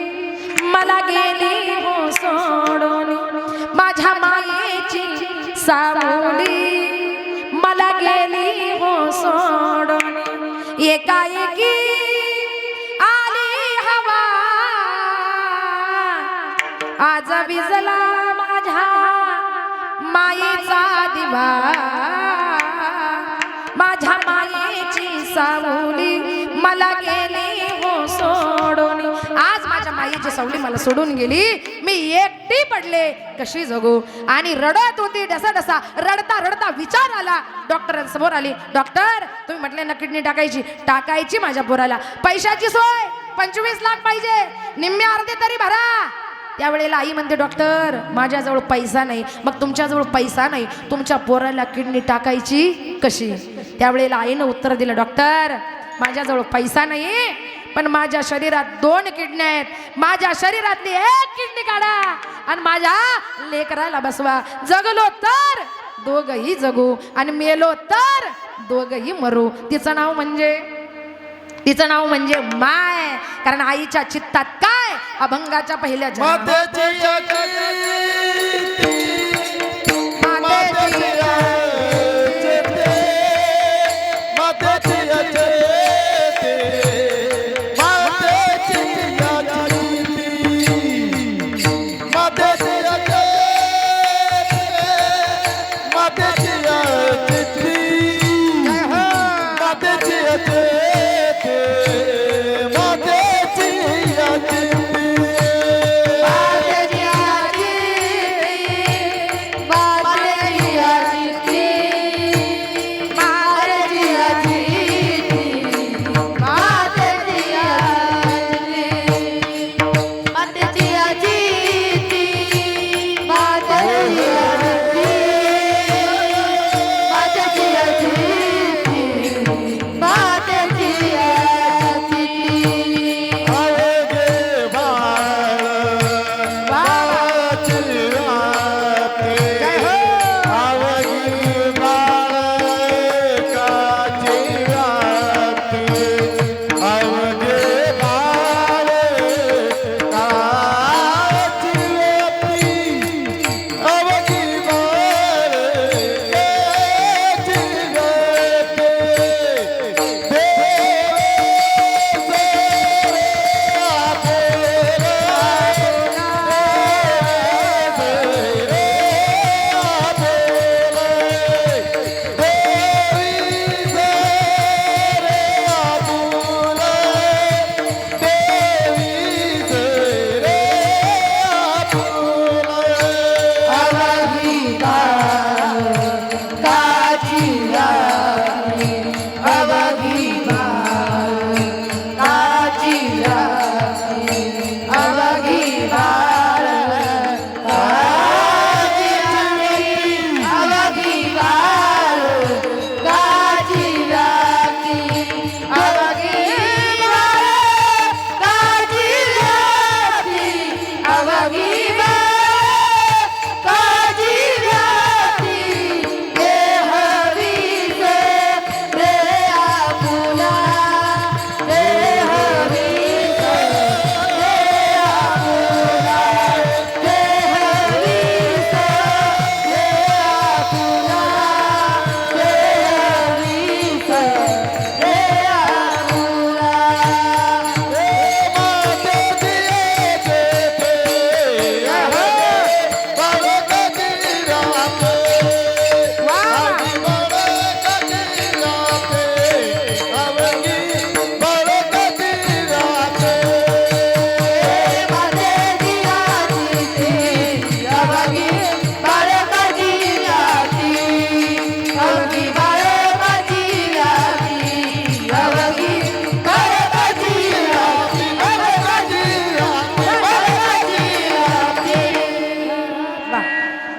मला गेली हो सोडून, माझ्या मायेची सावली मला गेली हो सोडून. एकाएकी आली हवा आज विजला माझ्या मायेचा दिवा, माझ्या मायेची सावली मला गेली हो सोडून. आज माझ्या मायेची सावली मला सोडून गेली, मी एकटी पडले, कशी जगू? आणि रडत होती डसा रडता विचार आला. डॉक्टरांसमोर आली. डॉक्टर तुम्ही म्हटले ना किडनी टाकायची माझ्या पोराला, पैशाची सोय 25 लाख पाहिजे, निम्मे अर्धे तरी भरा. त्यावेळेला आई म्हणते डॉक्टर माझ्याजवळ पैसा नाही. मग तुमच्याजवळ पैसा नाही, तुमच्या पोराला किडनी टाकायची कशी? त्यावेळेला आईनं उत्तर दिलं डॉक्टर माझ्याजवळ पैसा नाही, पण माझ्या शरीरात 2 किडन्या आहेत. माझ्या शरीरातली 1 किडनी काढा आणि माझ्या लेकराला बसवा. जगलो तर दोघही जगू आणि मेलो तर दोघही मरू. तिचं नाव म्हणजे माय. कारण आईच्या चित्तात काय? अभंगाच्या पहिल्या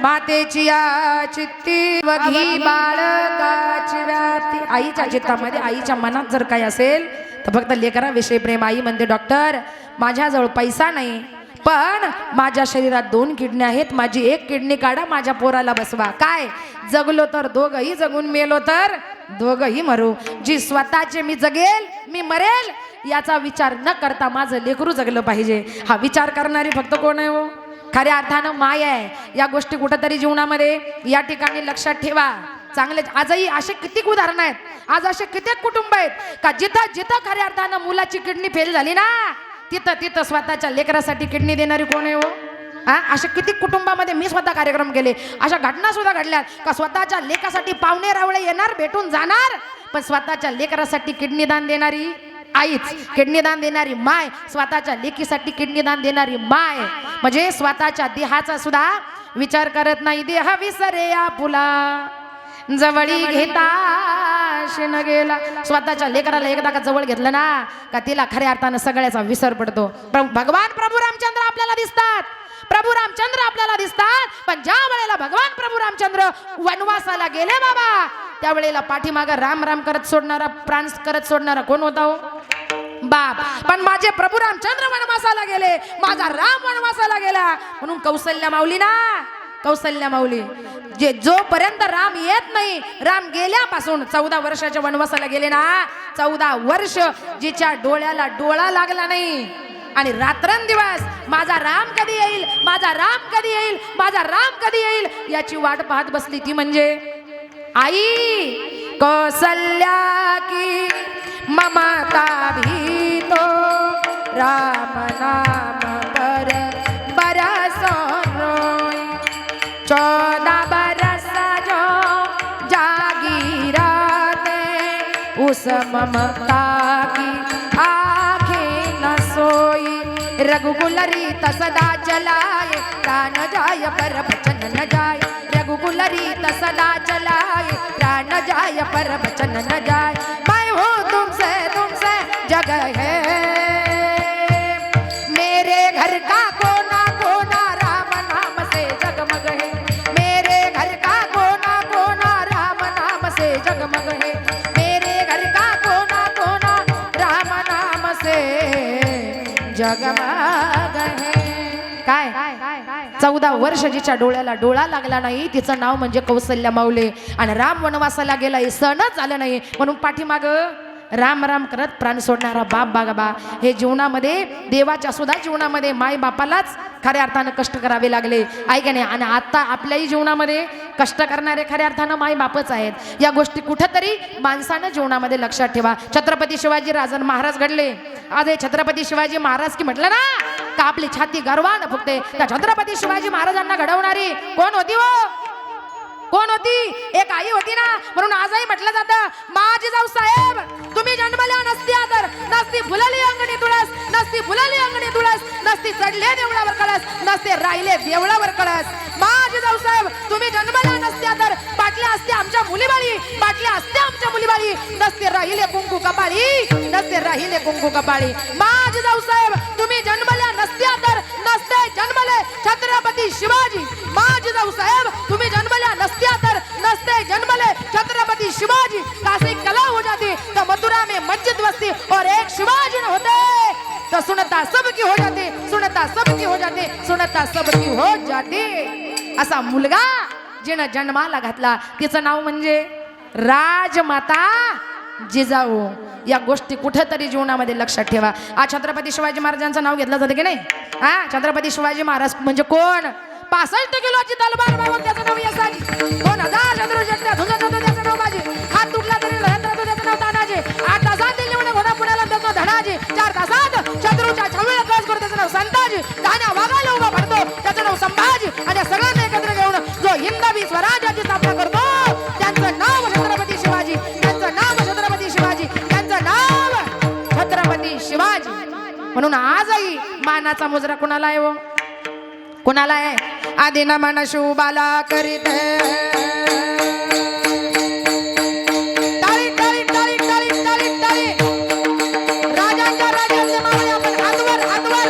मातेची या चित्ती वघी बाळकाची व्याप्ती. आईच्या चित्तामध्ये आईच्या मनात जर काही असेल तर फक्त लेकराविषयी प्रेम. आई म्हणते डॉक्टर माझ्याजवळ पैसा नाही, पण माझ्या शरीरात 2 किडन्या आहेत. माझी 1 किडनी काढा, माझ्या पोराला बसवा. काय? जगलो तर दोघही जगून, मेलो तर दोघही मरू. जी स्वतःचे मी जगेल मी मरेल याचा विचार न करता माझं लेकरू जगलं पाहिजे. हा विचार करणारी फक्त कोण आहे हो? खऱ्या अर्थानं माय आहे. या गोष्टी कुठेतरी जीवनामध्ये या ठिकाणी लक्षात ठेवा. चांगले आजही असे कितीक उदाहरण आहेत. आज असे कित्येक कुटुंब आहेत का जिथं जिथं खऱ्या अर्थानं मुलाची किडनी फेल झाली ना तिथं तिथं स्वतःच्या लेकरासाठी किडनी देणारी कोण आहे हो? अशा किती कुटुंबामध्ये मी स्वतः कार्यक्रम केले. अशा घटना सुद्धा घडल्यात का स्वतःच्या लेकासाठी पाहुणे रावळे येणार, भेटून जाणार, पण स्वतःच्या लेकरासाठी किडनी दान देणारी आईच, किडनी दान देणारी माय, स्वतःच्या लेकीसाठी किडनी दान देणारी माय. म्हणजे स्वतःच्या देहाचा सुद्धा विचार करत नाही. देह विसरे आपुला जवळी घेता आशेनं गेला. स्वतःच्या लेकराला एकदा का जवळ घेतलं ना का तिला खऱ्या अर्थानं सगळ्याचा विसर पडतो. भगवान प्रभू रामचंद्र आपल्याला दिसतात, प्रभू रामचंद्र आपल्याला दिसतात. पण ज्या वेळेला भगवान प्रभू रामचंद्र वनवासाला गेले बाबा, त्यावेळेला पाठीमाग राम राम करत सोडणारा, प्राण करत सोडणारा कोण होता हो? बाप. पण माझे प्रभू रामचंद्र वनवासाला गेले, माझा राम वनवासाला गेला. म्हणून कौसल्या माऊली ना, कौसल्या माऊली जे जोपर्यंत राम येत नाही, राम गेल्यापासून 14 वर्षाच्या वनवासाला गेले ना, 14 वर्ष जिच्या डोळ्याला डोळा लागला नाही आणि रात्रंदिवस माझा राम कधी येईल, माझा राम कधी येईल, माझा राम कधी येईल याची वाट पाहत बसली ती म्हणजे आई कौसल्या की ममता भीतो राम नाम पर बरसो रोई. 14 बरस जो जागी रहते उस ममता की आँखें न सोई. रघुकुल रीत सदा चलाए प्राण जाय पर वचन न जाय. रघुकुल रीत सदा चलाए प्राण जाय पर वचन न जाय. मैं हूँ तुमसे तुमसे जगह है, मेरे घर का कोना कोना राम नाम से जगमग है. मेरे घर का कोना कोना राम नाम से जगमग है. मेरे घर का कोना कोना राम नाम से जगमग है. काय 14 वर्ष जिच्या डोळ्याला डोळा लागला नाही तिचं नाव म्हणजे कौसल्या माऊली. आणि राम वनवासाला गेला हे सणच आलं नाही म्हणून पाठीमाग राम राम करत प्राण सोडणारा बाप बाबा. हे जीवनामध्ये देवाच्या सुद्धा जीवनामध्ये माय बापालाच खऱ्या अर्थानं कष्ट करावे लागले आहे का नाही. आणि आता आपल्याही जीवनामध्ये कष्ट करणारे खऱ्या अर्थानं माय बापच आहेत. या गोष्टी कुठेतरी माणसानं जीवनामध्ये लक्षात ठेवा. छत्रपती शिवाजी राजन महाराज घडले. आज हे छत्रपती शिवाजी महाराज की म्हटलं ना का आपली छाती गर्वानं फुगते. त्या छत्रपती शिवाजी महाराजांना घडवणारी कोण होती हो? कोण होती? एक आई होती ना. म्हणून आजही म्हटलं जातं माझी जाऊ साहेब तुम्ही जन्मल्या नसती आदर, नसती फुलली अंगणी तुळस, नसती फुलली अंगणी तुळस, नसती चढले देवळावर कळस, नसते राहिले देवळावर कळस. माझी जाऊ साहेब तुम्ही जन्मल्या नसत्या तर बाटल्या असत्या आमच्या मुलीबाळी, बाटल्या असत्या आमच्या मुलीबाळी, नसते राहिले कुंकू कपाळी, नसते राहिले कुंकू कपाळी. माझी जाऊ साहेब तुम्ही जन्मल्या नसत्या तर नसते जन्मले छत्रपती शिवाजी. माझी जाऊ साहेब तुम्ही जन्मल्या नसत्या तर नसते जन्मले छत्रपती शिवाजी. काशी कला हो जाती तो मथुरा में मस्जिद बसती और एक शिवाजी न होते तो सुनता सबकी हो जाती, सुनता सबकी हो जाती, सुनता सबकी हो जाती. असा मुलगा जिनं जन्माला घातला तिचं नाव म्हणजे राजमाता जिजाऊ. या गोष्टी कुठेतरी जीवनामध्ये लक्षात ठेवा. आज छत्रपती शिवाजी महाराजांचं नाव घेतलं जातं की नाही? हा छत्रपती शिवाजी महाराज म्हणजे कोण? 65 किलोची तलवार बाबा त्याचं नाव यसाजी. 2000 शत्रूच्या झुंजत होतो त्याचं नाव माझी. हात तुटला तरी लढत राहतो त्याचं नाव तानाजी. 8 तासात दिल्ली म्हणून घोडा पुण्याला त्याचं धडाजी. 4 तासात शत्रूच्या छावणीला कस करतो त्याचं नाव संताजी. धान्या वागायला उभा पडतो त्याचं नाव संभाजी. आणि सगळ्यांना एकत्र घेऊन जो हिंदवी स्वराज्याची स्थापना करतो त्यांचं नाव छत्रपती शिवाजी, त्यांचं नाव छत्रपती शिवाजी, त्यांचं नाव छत्रपती शिवाजी. म्हणून आजही मानाचा मुजरा कोणाला आहे? कोणाला आहे? आदि नमन शुभाला करीत टाळी टाळी टाळी टाळी टाळी टाळी. राजांच्या राजांचे मावळे आपण हातवर हातवर.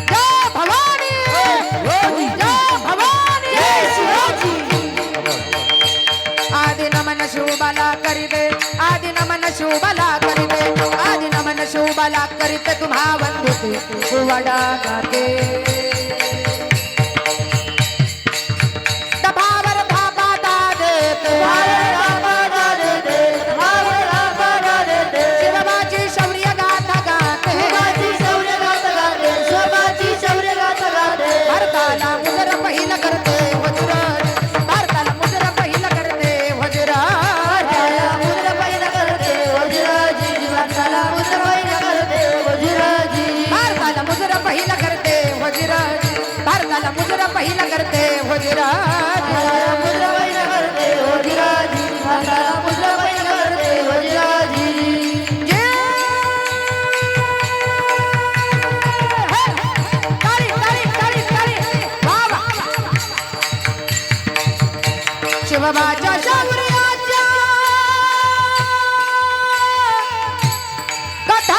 जय भवानी, जय भवानी, जय शिवाजी. आदि नमन शुभाला करीते, आदि नमन शुभाला करीते, आदि नमन शुभाला करीते तुम्हा वंदते वडा गाते. दभावर धाबा देते, शिवबाची शौर्य गाथा गाते, भारताला मुजरा पहिला करते वज्राज, भारताला मुजरा पहिला करते वज्राज, मुजरा पहिला करते वज्राजी, भारताला मुजरा पहिला करते वज्राजी, भारताला मुजरा पहिला करते वज्राजी. शिवबाच्या शौर्याच्या कथा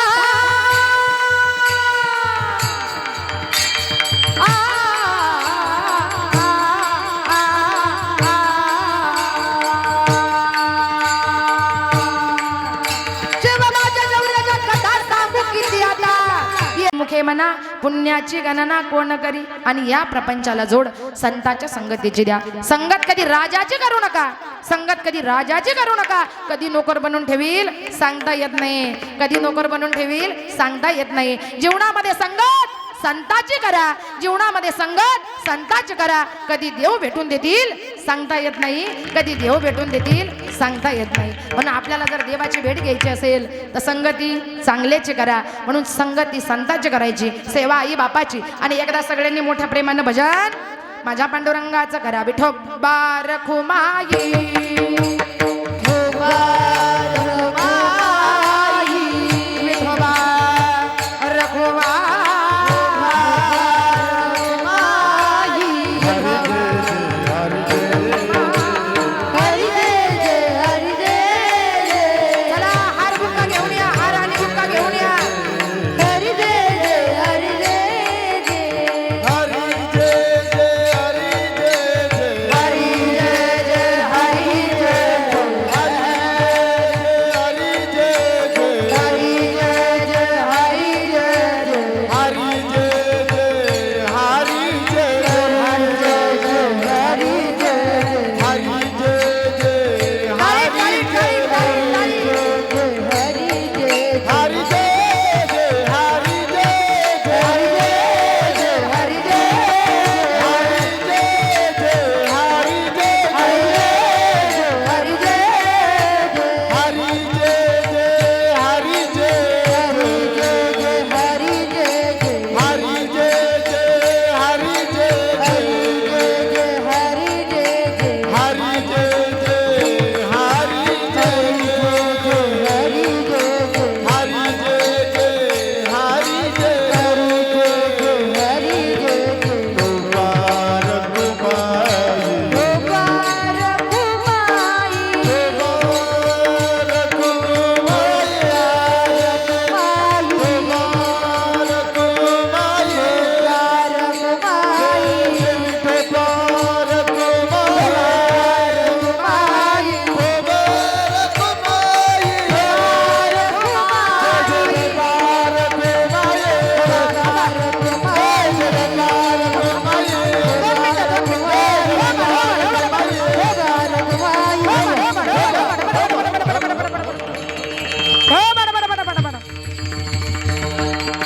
शिवबाच्या शौर्याच्या कथा सांगू किती आता मुखे म्हणा पुण्याची गणना कोण करी आणि या प्रपंचाला जोड संतांच्या संगतीची द्या. संगत कधी राजाची करू नका, संगत कधी राजाची करू नका. कधी नोकर बनून ठेवील सांगता येत नाही, कधी नोकर बनून ठेवील सांगता येत नाही. जीवनामध्ये संगत संताची करा, जीवनामध्ये संगत संताची करा. कधी देव भेटून देतील सांगता येत नाही, कधी देव भेटून देतील सांगता येत नाही. म्हणून आपल्याला जर देवाची भेट घ्यायची असेल तर संगती चांगल्याची करा. म्हणून संगती संताची करायची, सेवा आई बापाची. आणि एकदा सगळ्यांनी मोठ्या प्रेमानं भजन माझ्या पांडुरंगाचं करा. विठोबा रखुमाई विठोबा रखुमाई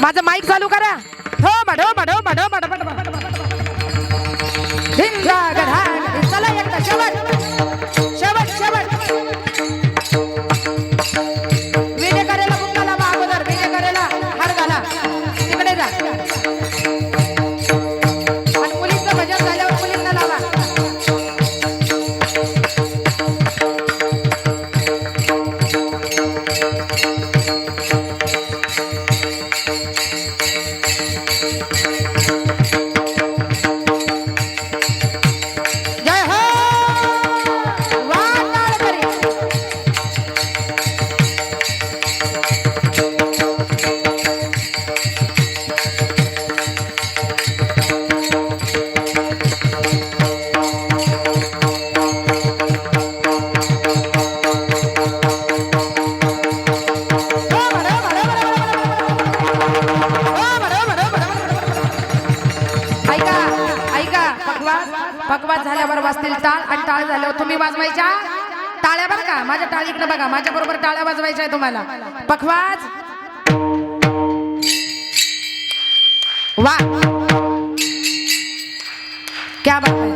माझं माईक चालू करा. हो बडो बडो बडो बडो बडो धिंगा गधा. चला एकदा शेवट शेवट शेवट. विजय करेला मुक्का लावा अगोदर, विजय करेला हार घाला तिकडे जा. आणि मुलींचं भजन झाल्यावर मुलींना लावा. पकवास झाल्यावर वाजतील टाळ आणि टाळ झाल्यावर तुम्ही वाजवायच्या टाळ्या. बरं का माझ्या टाळीकडे बघा, माझ्या बरोबर टाळ्या वाजवायच्या तुम्हाला. पकवास वा क्या बात है.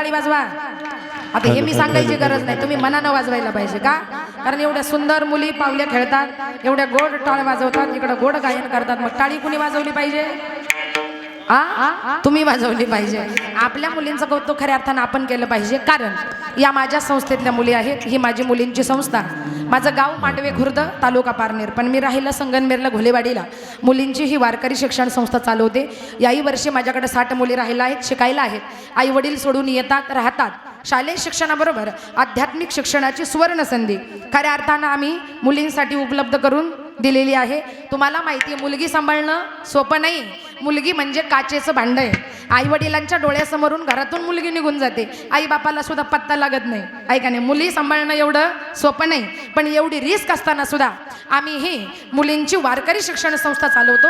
टाळी वाजवा. आता हे मी सांगायची गरज नाही, तुम्ही मनानं वाजवायला पाहिजे का? कारण एवढ्या सुंदर मुली पावल्या खेळतात, एवढ्या गोड टाळ वाजवतात, इकडे गोड गायन करतात, मग टाळी कुणी वाजवली पाहिजे? तुम्ही वाजवली पाहिजे. आपल्या मुलींचं कौतुक खऱ्या अर्थानं आपण केलं पाहिजे, कारण या माझ्या संस्थेतल्या मुली आहेत. ही माझी मुलींची संस्था. माझं गाव मांडवे खुर्द, तालुका पारनेर, पण मी राहिलं संगनमेरला घोलेवाडीला. मुलींची ही वारकरी शिक्षण संस्था चालवते. याही वर्षी माझ्याकडे 60 मुली राहिल्या आहेत, शिकायला आहेत. आई वडील सोडून येतात, राहतात. शालेय शिक्षणाबरोबर आध्यात्मिक शिक्षणाची सुवर्ण संधी खऱ्या अर्थानं आम्ही मुलींसाठी उपलब्ध करून दिलेली आहे. तुम्हाला माहिती आहे, मुलगी सांभाळणं सोपं नाही. मुलगी म्हणजे काचेचं भांड आहे. आई वडिलांच्या डोळ्यासमोरून घरातून मुलगी निघून जाते, आई बापाला सुद्धा पत्ता लागत नाही. ऐका नाही, मुली सांभाळणं एवढं सोपं नाही. पण एवढी रिस्क असताना सुद्धा आम्ही ही मुलींची वारकरी शिक्षण संस्था चालवतो.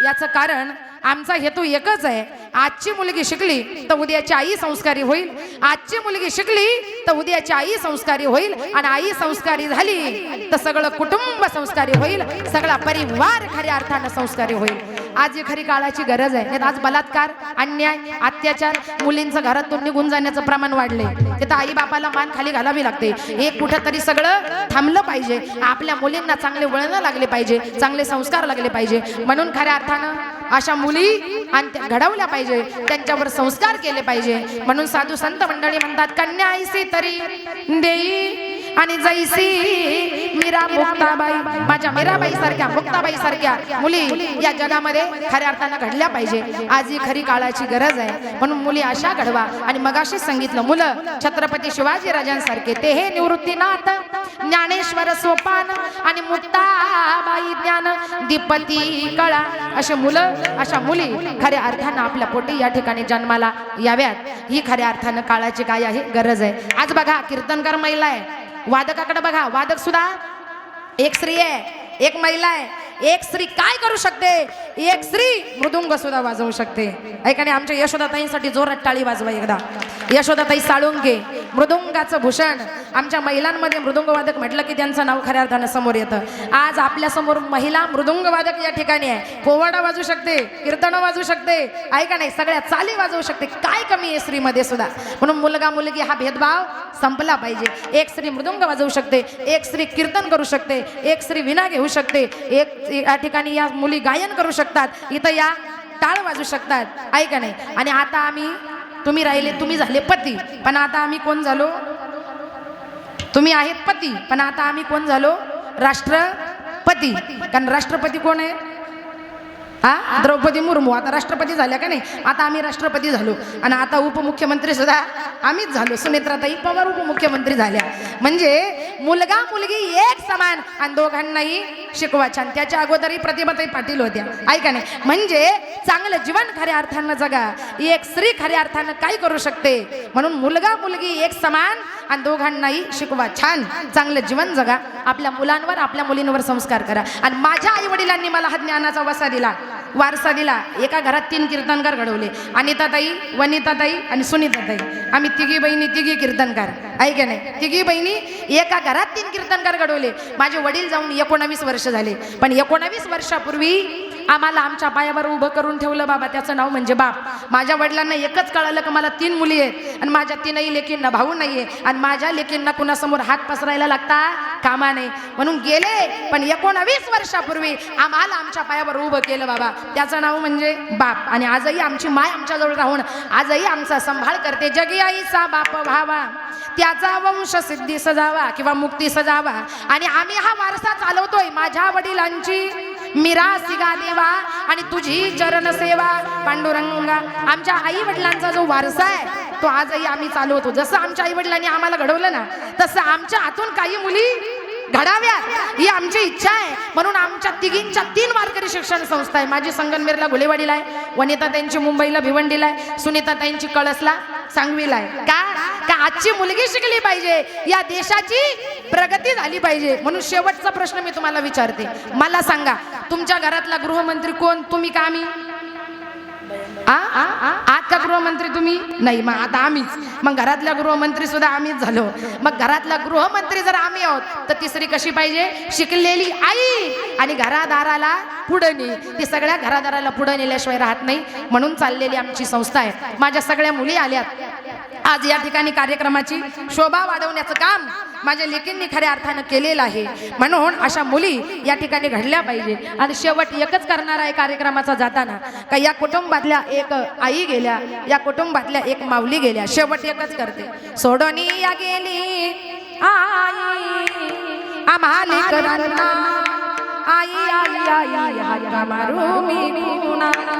याचं कारण आमचा हेतू एकच आहे, आजची मुलगी शिकली तर उद्याची आई संस्कारी होईल. आजची मुलगी शिकली तर उद्याची आई संस्कारी होईल, आणि आई संस्कारी झाली तर सगळं कुटुंब संस्कारी होईल, सगळा परिवार खऱ्या अर्थानं संस्कारी होईल. आज ही खरी काळाची गरज आहे. आज बलात्कार, अन्याय, अत्याचार, मुलींचं घरातून निघून जाण्याचं प्रमाण वाढले. तिथं आई बापाला मान खाली घालावी लागते. हे कुठंतरी सगळं थांबलं पाहिजे. आपल्या मुलींना चांगले वळण लागले पाहिजे, चांगले संस्कार लागले पाहिजे. म्हणून खऱ्या अर्थानं अशा मुली आणि घडवल्या पाहिजे, त्यांच्यावर संस्कार केले पाहिजे. म्हणून साधू संत मंडळी म्हणतात, कन्या ऐसी तरी देई आणि जैसी मीरा मुक्ताबाई. माझ्या मीराबाई सारख्या, मुक्ताबाई सारख्या मुली या जगामध्ये खऱ्या अर्थानं घडल्या पाहिजे. आज ही खरी काळाची गरज आहे. म्हणून मुली अशा घडवा. आणि मगाशी सांगितलं, मुलं छत्रपती शिवाजी राजांसारखे, ते हे निवृत्तीनाथ, ज्ञानेश्वर सोपान आणि मुक्ताबाई ज्ञान दीपती कळा. असे मुलं, अशा मुली खऱ्या अर्थानं आपल्या पोटी या ठिकाणी जन्माला याव्यात. ही खऱ्या अर्थानं काळाची काय आहे, गरज आहे. आज बघा, कीर्तनकार महिला आहे, वादकाकडे बघा, वादक सुद्धा एक स्त्री आहे, एक महिला आहे. एक स्त्री काय करू शकते? एक स्त्री मृदुंग सुद्धा वाजवू शकते. ऐकाने आमच्या यशोदाताईंसाठी जोरात टाळी वाजवा एकदा. यशोदाताई साळुंके, मृदुंगाचं भूषण. आमच्या महिलांमध्ये मृदुंग वादक म्हटलं की त्यांचं नाव खऱ्या अर्थानं समोर येतं. आज आपल्या समोर महिला मृदुंग वादक या ठिकाणी आहे. पोवाडा वाजवू शकते, कीर्तन वाजवू शकते, ऐका नाही, सगळ्या चाली वाजवू शकते. काय कमी आहे स्त्रीमध्ये सुद्धा? म्हणून मुलगा मुलगी हा भेदभाव संपला पाहिजे. एक स्त्री मृदुंग वाजवू शकते, एक स्त्री कीर्तन करू शकते, एक स्त्री विणा घेऊ शकते, एक या ठिकाणी या मुली गायन करू शकतात, इथं या टाळ वाजवू शकतात. ऐका नाही. आणि आता आम्ही, तुम्ही राहिले, तुम्ही झाले पती, पण आता आम्ही कोण झालो? तुम्ही आहेत पती, पण आता आम्ही कोण झालो? राष्ट्रपती. कारण राष्ट्रपती कोण आहे? द्रौपदी मुर्मू. आता राष्ट्रपती झाल्या का नाही? आता आम्ही राष्ट्रपती झालो. आणि आता उपमुख्यमंत्री सुद्धा आम्हीच झालो. सुनेत्राताई पवार उपमुख्यमंत्री झाल्या. म्हणजे मुलगा मुलगी एक समान, आणि दोघांनाही शिकवा छान. त्याच्या अगोदरही प्रतिभाताई पाटील होत्या, ऐका नाही. म्हणजे चांगलं जीवन खऱ्या अर्थानं जगा. एक स्त्री खऱ्या अर्थानं काय करू शकते? म्हणून मुलगा मुलगी एक समान, आणि दोघांनाही शिकवा छान, चांगलं जीवन जगा. आपल्या मुलांवर, आपल्या मुलींवर संस्कार करा. आणि माझ्या आई वडिलांनी मला हा ज्ञानाचा वसा दिला, वारसा दिला. एका घरात 3 कीर्तनकार घडवले, अनिताताई, वनिताताई आणि सुनीताताई. आम्ही तिघी बहिणी, तिघी कीर्तनकार, ऐका नाही. तिघी बहिणी एका घरात 3 कीर्तनकार घडवले. माझे वडील जाऊन 19 वर्ष झाले, पण 19 वर्षापूर्वी आम्हाला आमच्या पायावर उभं करून ठेवलं बाबा, त्याचं नाव म्हणजे बाप. माझ्या वडिलांना एकच कळालं की मला 3 मुली आहेत, आणि माझ्या 3ही लेकींना भाऊ नाहीये, आणि माझ्या लेकींना कुणासमोर हात पसरायला लागता कामा नाही. म्हणून गेले, पण 19 वर्षापूर्वी आम्हाला आमच्या पायावर उभं केलं बाबा, त्याचं नाव म्हणजे बाप. आणि आजही आमची माय आमच्याजवळ राहून आजही आमचा सांभाळ करते. जगी आईचा बाप व्हावा, त्याचा वंश सिद्धी सजावा किंवा मुक्ती सजावा. आणि आम्ही हा वारसा चालवतोय. माझ्या वडिलांची मीरा सिगा देवा आणि तुझी चरण सेवा पांडुरंगा. आमच्या आई वडिलांचा जो वारसा आहे तो आजही आम्ही चालवतो. जसं आमच्या आई वडिलांनी आम्हाला घडवलं ना, तसं आमच्या हातून काही मुली घडाव्यात ही आमची इच्छा आहे. म्हणून आमच्या तिघींच्या 3 वारकरी शिक्षण संस्था आहे. माझी संगनमेरला घोलेवाडीला आहे, वनिता त्यांची मुंबईला भिवंडीला आहे, सुनीता त्यांची कळसला सांगवीला आहे. का आजची मुलगी शिकली पाहिजे, या देशाची प्रगती झाली पाहिजे. म्हणून शेवटचा प्रश्न मी तुम्हाला विचारते, मला सांगा, तुमच्या घरातला गृहमंत्री कोण? तुम्ही का आम्ही? आजचा गृहमंत्री तुम्ही नाही, मग आता आम्हीच. मग घरातल्या गृहमंत्री सुद्धा आम्हीच झालो. मग घरातला गृहमंत्री जर आम्ही आहोत तर तिसरी कशी पाहिजे? शिकलेली आई, आणि घरादाराला पुढे ने. ती सगळ्या घरादाराला पुढे नेल्याशिवाय राहत नाही. म्हणून चाललेली आमची संस्था आहे. माझ्या सगळ्या मुली आल्यात, आज या ठिकाणी कार्यक्रमाची शोभा वाढवण्याचं काम माझ्या लेकींनी खऱ्या अर्थानं केलेलं आहे. म्हणून अशा मुली या ठिकाणी घडल्या पाहिजे. आणि शेवट एकच करणार आहे कार्यक्रमाचा जाताना, का या कुटुंबातल्या एक आई गेल्या, या कुटुंबातल्या एक माऊली गेल्या. शेवट एकच करते, सोडोनी या गेली आई आम्हाले करांना, आई आई आई हाका मारू मी कुणाला,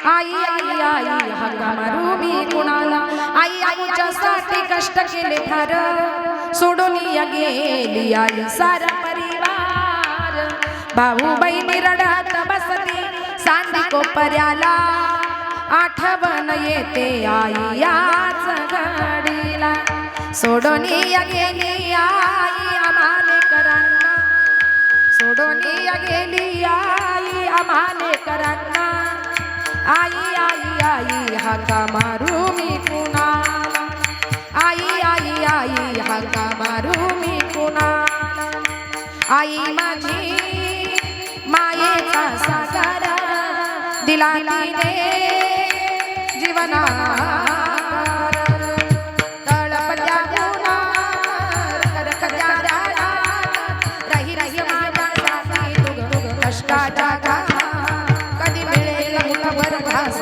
आई आई आई हाका मारू मी कुणाला. आई आमच्यासाठी कष्ट केले फार, सोडून या गेली आई सारा परिवार. भाऊ बहिणी रडत बसती सांदी कोपऱ्याला, आठवण येते आई याच घडीला. सोडून या गेली आई आम्हाले करांना, सोडून या गेली आई आम्हाले करांना. आई आई आई हाका मारू मी कुणाला, आई आई आई हाका मारू मी कुणाला. आई माझी मायेचा सागर दिला तिने जीवना, तळपत्या उन्हात करकत्या रानात राही राही माझ्यासाठी तुग कष्टाचा घाम. कधी मिळेल मुठभर घास,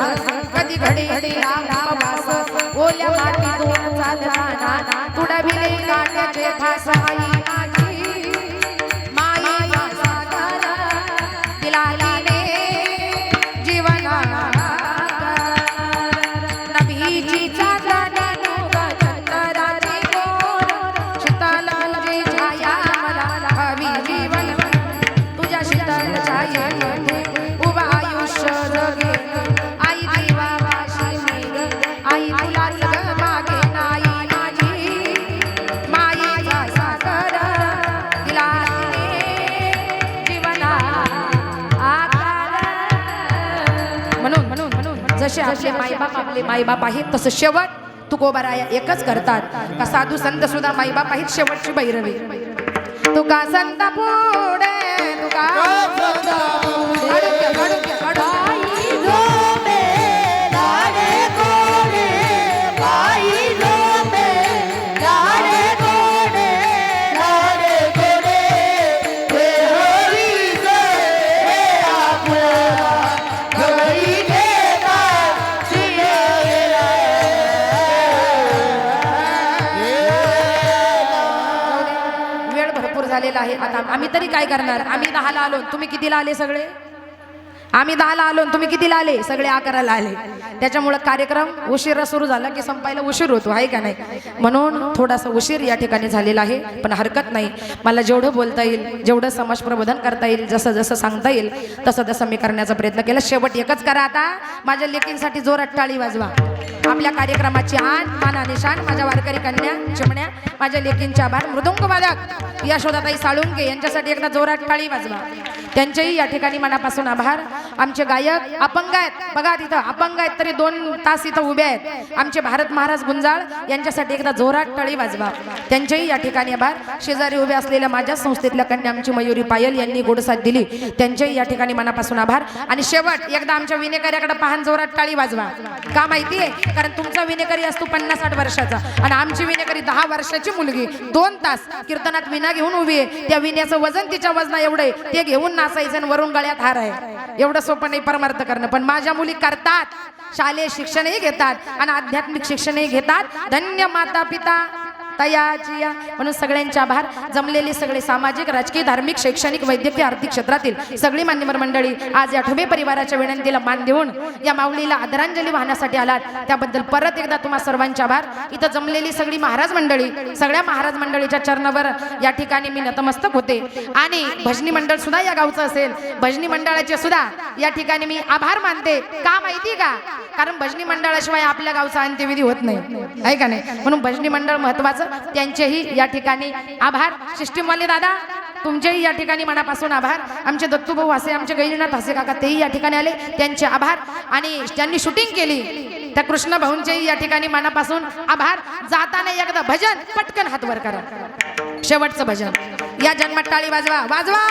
कधी घडी घडी राम वास. ओल्या मातीतून चालताना तुडविले काट्याचे फास. आई माझी मायेचा सागर दिला तिने जीवना, नभीची चांदण नुग चंदराची गोर. शीतल तुझी छाया मला हवी जीवन, तुझ्या शीतल छायेमध्ये उभा आयुष्य जगे. आई देवापाशी मी आई तुलाच ग मागे. आई माझी मायेचा सागर दिला तिने जीवना आकार. म्हणून म्हणून म्हणून जसे आपले मायबाप आपले मायबाप आहेत, तसं शेवट तुकोबाराया एकच करतात. का साधू संत सुद्धा मायबाप आहेत शेवटची भैरवी. तुका संत पुढे तुका झालेला आहे. आता आम्ही तरी काय करणार, आम्ही 10ला आलो, तुम्ही कितीला आले सगळे? आम्ही 10ला आलो, तुम्ही कितीला आले? सगळे 11ला आले. त्याच्यामुळे कार्यक्रम उशिरा सुरू झाला की संपायला उशीर होतो, आहे का नाही? म्हणून थोडासा उशीर या ठिकाणी झालेला आहे, पण हरकत नाही. मला जेवढं बोलता येईल, जेवढं समाज प्रबोधन करता येईल, जसं जसं सांगता येईल तसं तसं मी करण्याचा प्रयत्न केला. शेवट एकच करा, आता माझ्या लेकींसाठी जोरात टाळी वाजवा. आपल्या कार्यक्रमाची आण मान आणि शान माझ्या वारकरी कन्या चिमण्या, माझ्या लेकींचे आभार. मृदुंग वादक यशोदाताई साळुंके यांच्यासाठी एकदा जोरात टाळी वाजवा. त्यांचेही या ठिकाणी मनापासून आभार. आमचे गायक अपंग आहेत, बघा तिथं अपंग आहेत तरी 2 तास इथं उभे आहेत. आमचे भारत महाराज गुंजाळ यांच्यासाठी एकदा जोरात टाळी वाजवा. त्यांचेही या ठिकाणी आभार. शेजारी उभे असलेल्या माझ्या संस्थेतल्या कन्या आमची मयुरी पायल यांनी गोड साथ दिली, त्यांचेही या ठिकाणी मनापासून आभार. आणि शेवट एकदा आमच्या विनेकऱ्याकडे पाहून जोरात टाळी वाजवा. का माहितीये? कारण तुमचा विनेकरी असतो 50-60 वर्षाचा आणि आमची विनेकरी 10 वर्षाची मुलगी 2 तास कीर्तनात विना घेऊन उभी आहे. त्या विण्याचं वजन तिच्या वजना एवढे, ते घेऊन नाचायचं आणि वरून गळ्यात हार आहे. एवढं सोपं नाही परमार्थ करणं, पण माझ्या मुली करतात. शालेय शिक्षणही घेतात आणि आध्यात्मिक शिक्षणही घेतात. धन्य माता पिता तयाची. म्हणून सगळ्यांचे आभार. जमलेली सगळे सामाजिक, राजकीय, धार्मिक, शैक्षणिक, वैद्यकीय, आर्थिक क्षेत्रातील सगळी मान्यवर मंडळी आज या ठुबे परिवाराच्या विनंतीला मान देऊन या माऊलीला आदरांजली वाहण्यासाठी आलात, त्याबद्दल परत एकदा तुम्हा सर्वांचे आभार. इथं जमलेली सगळी महाराज मंडळी, सगळ्या महाराज मंडळीच्या चरणावर या ठिकाणी मी नतमस्तक होते. आणि भजनी मंडळ सुद्धा या गावचं असेल, भजनी मंडळाचे सुद्धा या ठिकाणी मी आभार मानते. का माहिती का? कारण भजनी मंडळाशिवाय आपल्या गावचा अंत्यविधी होत नाही, आहे का नाही? म्हणून भजनी मंडळ महत्वाचं. त्यांचेही या ठिकाणी आभार. सिस्टीमवाले दादा तुमचेही या ठिकाणी मनापासून आभार. आमचे दत्तूभाऊ हसे, आमचे गैरीनाथ हसे काका तेही या ठिकाणी आले, त्यांचे आभार. आणि ज्यांनी शूटिंग केली त्या कृष्ण भाऊंचेही या ठिकाणी मनापासून आभार. जाताना एकदा भजन पटकन हात वर करा, शेवटचं भजन. या जन्मात टाळी वाजवा वाजवा.